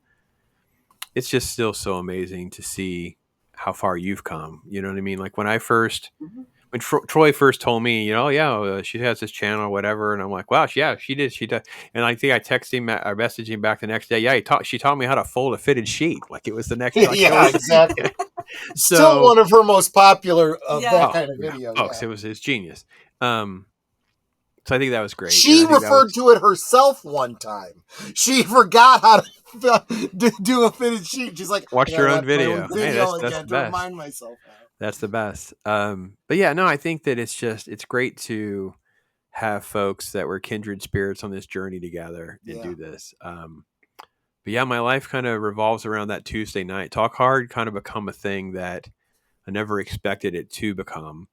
Speaker 4: still so amazing to see how far you've come. You know what I mean? Like when when Troy first told me, she has this channel or whatever, and I'm like, wow, yeah, she did. And I think I texted him or messaged him back the next day. Yeah, she taught me how to fold a fitted sheet. Like it was the next.
Speaker 3: Yeah, exactly. Still one of her most popular that kind of videos.
Speaker 4: Oh, it was genius. So I think that was great.
Speaker 3: She referred to it herself one time. She forgot how to do a fitted sheet. She's like,
Speaker 4: watch your own video.
Speaker 3: Hey,
Speaker 4: that's the
Speaker 3: to
Speaker 4: best.
Speaker 3: Remind myself.
Speaker 4: That's the best. But yeah, no, I think that it's great to have folks that were kindred spirits on this journey together and do this. But yeah, my life kind of revolves around that Tuesday night. Talk Hard kind of become a thing that I never expected it to become.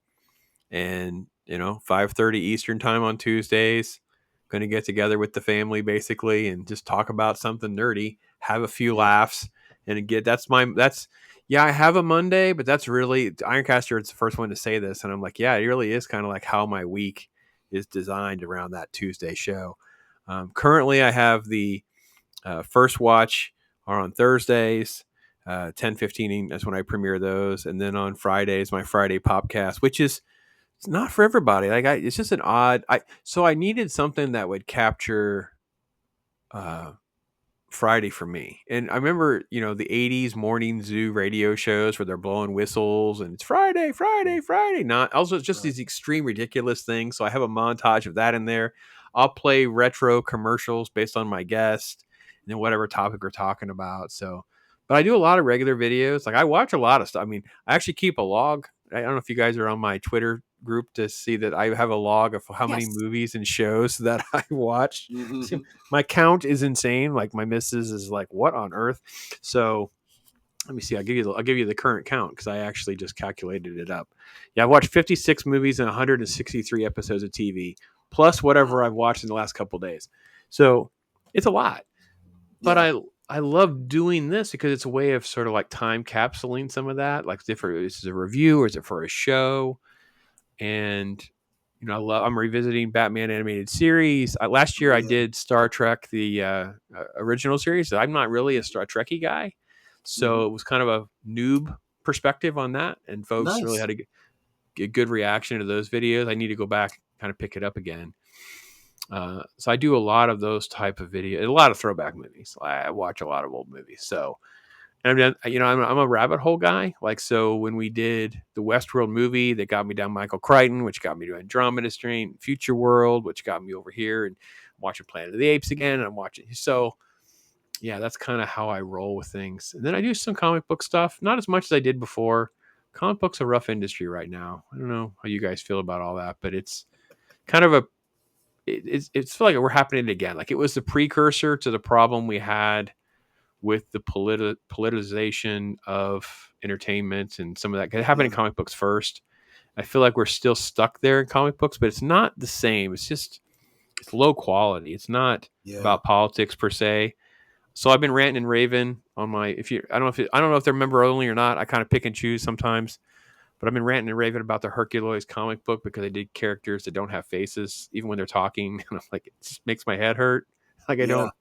Speaker 4: And 5:30 Eastern time on Tuesdays, going to get together with the family basically and just talk about something nerdy, have a few laughs, and I have a Monday, but that's really Ironcaster is the first one to say this, and I'm like, yeah, it really is kind of like how my week is designed around that Tuesday show. Currently, I have the first watch are on Thursdays. 10:15. That's when I premiere those, and then on Fridays my Friday Popcast, which is it's not for everybody. Like it's just an odd. I needed something that would capture uh, Friday for me. And I remember, the 80s morning zoo radio shows where they're blowing whistles and it's Friday, Friday, Friday. Not also it's just these extreme ridiculous things. So I have a montage of that in there. I'll play retro commercials based on my guest and then whatever topic we're talking about. So, but I do a lot of regular videos. Like I watch a lot of stuff. I mean, I actually keep a log. I don't know if you guys are on my Twitter group to see that I have a log of how many
Speaker 2: Yes.
Speaker 4: movies and shows that I watched.
Speaker 3: Mm-hmm.
Speaker 4: My count is insane. Like my missus is like, what on earth? So let me see. I'll give you the current count because I actually just calculated it up. Yeah, I watched 56 movies and 163 episodes of TV, plus whatever I've watched in the last couple of days. So it's a lot. But I love doing this because it's a way of sort of like time capsuling some of that. Like different, this is a review or is it for a show? And I'm revisiting Batman animated series. Last year I did Star Trek, the original series. I'm not really a Star Trekky guy, so it was kind of a noob perspective on that, and folks really
Speaker 3: Nice.
Speaker 4: had a good reaction to those videos. I need to go back, kind of pick it up again. So I do a lot of those type of videos, a lot of throwback movies. I watch a lot of old movies, so. And I'm a rabbit hole guy. Like, so when we did the Westworld movie, that got me down Michael Crichton, which got me to Andromeda Strain, Future World, which got me over here and watching Planet of the Apes again. And I'm watching. So yeah, that's kind of how I roll with things. And then I do some comic book stuff, not as much as I did before. Comic books a rough industry right now. I don't know how you guys feel about all that, but it's kind of it's feel like we're happening again. Like it was the precursor to the problem we had with the politicization of entertainment and some of that. It happened in comic books first. I feel like we're still stuck there in comic books, but it's not the same. It's low quality. It's not about politics per se. So I've been ranting and raving on my. I don't know if they're member only or not. I kind of pick and choose sometimes, but I've been ranting and raving about the Hercules comic book because they did characters that don't have faces, even when they're talking. And I'm like, it just makes my head hurt. Like I don't.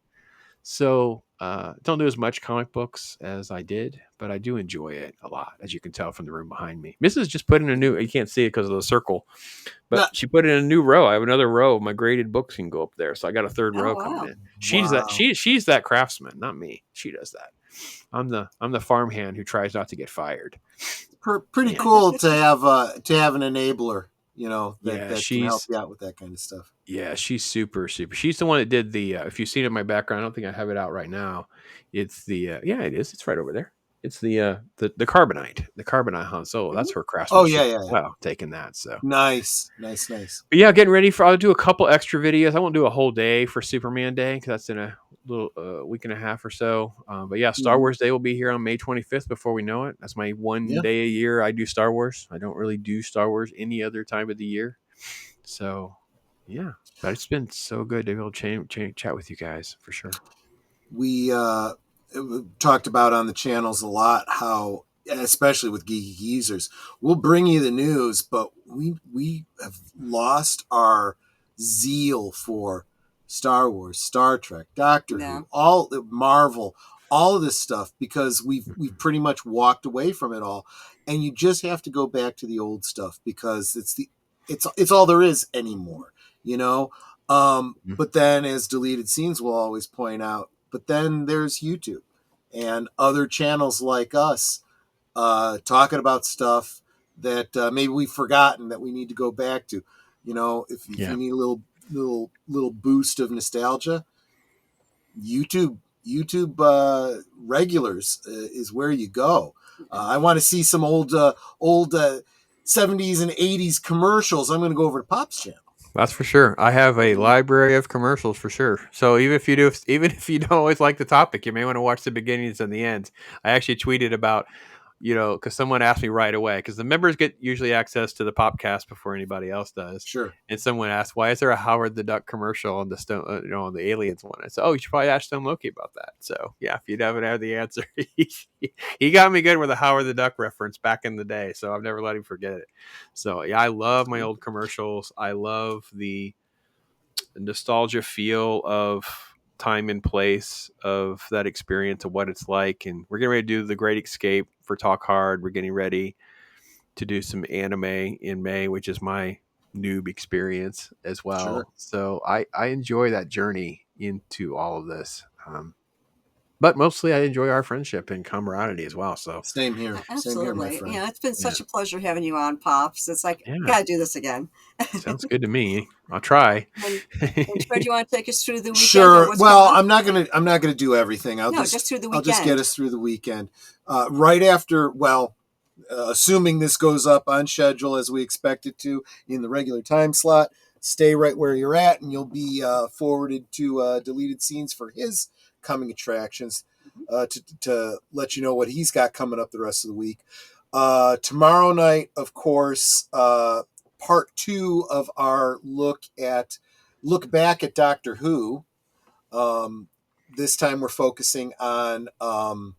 Speaker 4: So don't do as much comic books as I did, but I do enjoy it a lot, as you can tell from the room behind me. Mrs. just put in a new, you can't see it because of the circle, but she put in a new row. I have another row. My graded books can go up there. So I got a third row coming in. She's that craftsman, not me. She does that. I'm the farmhand who tries not to get fired.
Speaker 3: Pretty cool to have an enabler, that can help you out with that kind of stuff.
Speaker 4: Yeah, she's super. She's the one that did the. If you've seen it in my background, I don't think I have it out right now. It's the. Yeah, it is. It's right over there. It's the carbonite Han Solo. That's her craftsmanship.
Speaker 3: Oh yeah.
Speaker 4: Wow, taking that. So
Speaker 3: nice.
Speaker 4: But yeah, getting ready for. I'll do a couple extra videos. I won't do a whole day for Superman Day because that's in a little week and a half or so. But yeah, Star Wars Day will be here on May 25th. Before we know it, that's my one day a year I do Star Wars. I don't really do Star Wars any other time of the year. So. Yeah, but it's been so good to be able to chat with you guys for sure.
Speaker 3: We talked about on the channels a lot how, especially with Geeky Geezers, we'll bring you the news, but we have lost our zeal for Star Wars, Star Trek, Doctor Who, all Marvel, all of this stuff because we've pretty much walked away from it all, and you just have to go back to the old stuff because it's all there is anymore. But then, as Deleted Scenes will always point out, but then there's YouTube and other channels like us talking about stuff that maybe we've forgotten that we need to go back to. If you need a little boost of nostalgia, YouTube regulars is where you go. I want to see some old 70s and 80s commercials. I'm going to go over to Pop's channel.
Speaker 4: That's for sure. I have a library of commercials for sure. So even if you don't always like the topic, you may want to watch the beginnings and the ends. I actually tweeted about, because someone asked me right away, because the members get usually access to the Popcast before anybody else does.
Speaker 3: Sure.
Speaker 4: And someone asked, why is there a Howard the Duck commercial on the Stone, on the Aliens one? I said, oh, you should probably ask Stone Loki about that. So yeah, if you haven't had the answer, he got me good with a Howard the Duck reference back in the day. So I've never let him forget it. So yeah, I love my old commercials. I love the nostalgia feel of time and place of that experience of what it's like. And we're getting ready to do the Great Escape for Talk Hard. We're getting ready to do some anime in May, which is my noob experience as well.
Speaker 3: Sure.
Speaker 4: So I enjoy that journey into all of this. But mostly I enjoy our friendship and camaraderie as well. So
Speaker 3: same here.
Speaker 2: Absolutely.
Speaker 3: Same here, my friend.
Speaker 2: It's been such a pleasure having you on, Pops. It's like, gotta do this again.
Speaker 4: Sounds good to me. I'll try.
Speaker 2: And Fred, you want to take us through the weekend?
Speaker 3: Sure. Well, I'm not gonna do everything.
Speaker 2: Just through the weekend.
Speaker 3: I'll just get us through the weekend. Right after, assuming this goes up on schedule as we expect it to in the regular time slot, stay right where you're at, and you'll be forwarded to deleted scenes for his coming attractions to let you know what he's got coming up the rest of the week. Tomorrow night, of course, part 2 of our look back at Doctor Who. This time we're focusing on Tom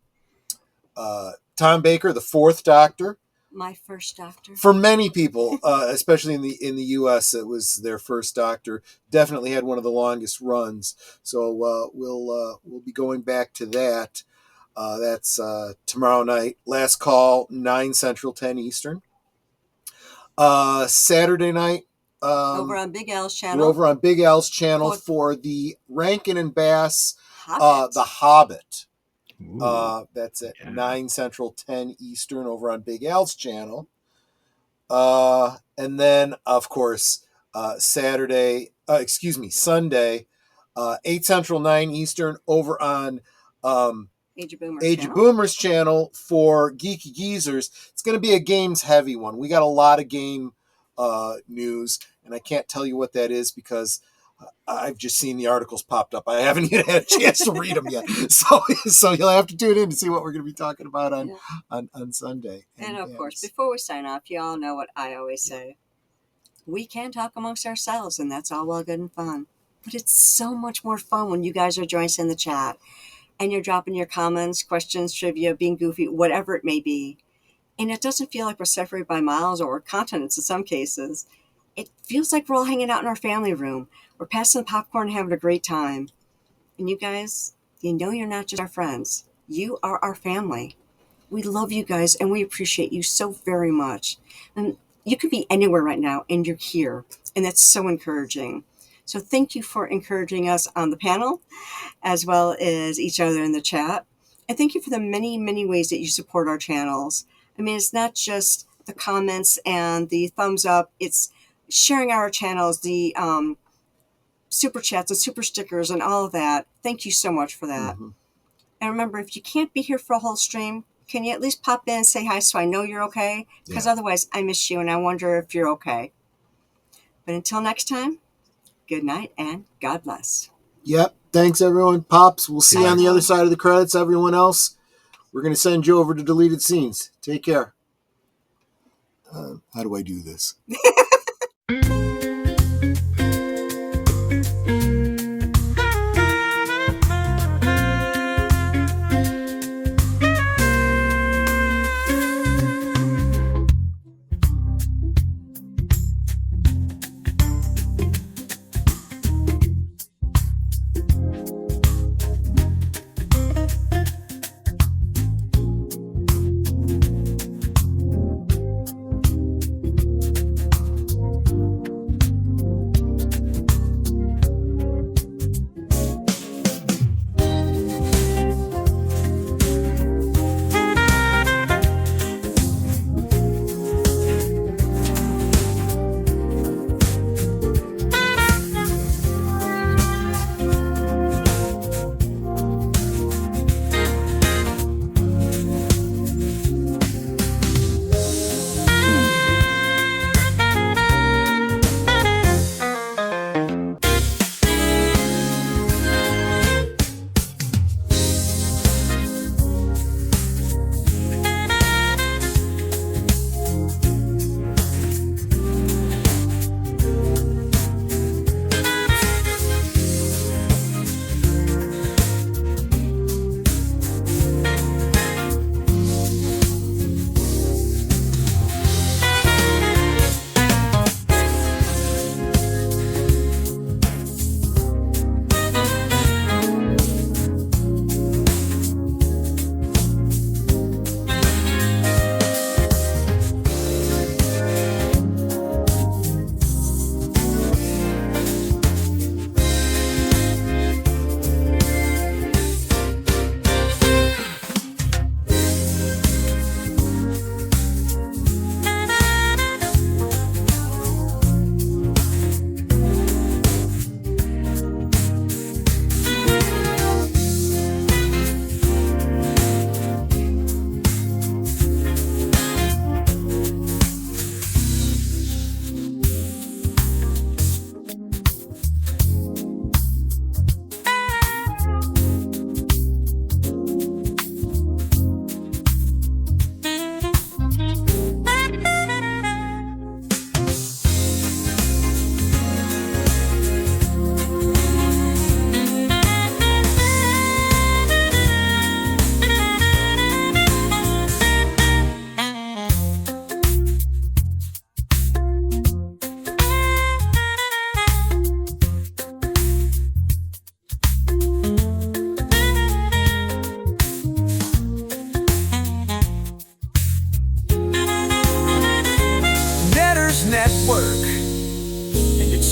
Speaker 3: Baker, the 4th Doctor.
Speaker 2: My first Doctor. For
Speaker 3: many people, especially in the U.S., it was their first Doctor. Definitely had one of the longest runs. So we'll be going back to that. That's tomorrow night. Last call, 9 Central, 10 Eastern. Saturday night.
Speaker 2: Over on Big Al's channel.
Speaker 3: We're over on Big Al's channel for the Rankin and Bass,
Speaker 2: Hobbit.
Speaker 3: The Hobbit. That's at 9 Central, 10 Eastern over on Big Al's channel. And then, of course, Sunday, 8 Central, 9 Eastern over on
Speaker 2: Age of
Speaker 3: Boomers channel for Geeky Geezers. It's going to be a games heavy one. We got a lot of game news, and I can't tell you what that is because I've just seen the articles popped up. I haven't even had a chance to read them yet. So you'll have to tune in to see what we're going to be talking about on Sunday.
Speaker 2: And of course, before we sign off, you all know what I always say. We can talk amongst ourselves, and that's all well good and fun. But it's so much more fun when you guys are joining us in the chat and you're dropping your comments, questions, trivia, being goofy, whatever it may be. And it doesn't feel like we're separated by miles or continents in some cases. It feels like we're all hanging out in our family room. We're passing the popcorn and having a great time. And you guys, you know you're not just our friends. You are our family. We love you guys, and we appreciate you so very much. And you could be anywhere right now, and you're here. And that's so encouraging. So thank you for encouraging us on the panel, as well as each other in the chat. And thank you for the many, many ways that you support our channels. I mean, it's not just the comments and the thumbs up. It's sharing our channels, the super chats and super stickers and all of that. Thank you so much for that. Mm-hmm. And remember, if you can't be here for a whole stream, can you at least pop in and say hi so I know you're okay? Because otherwise I miss you and I wonder if you're okay. But until next time, good night and God bless.
Speaker 3: Yep. Thanks, everyone. Pops, we'll see you on the other side of the credits. Everyone else, we're going to send you over to deleted scenes. Take care. How do I do this?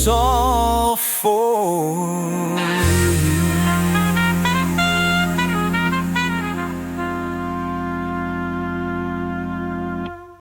Speaker 1: all for.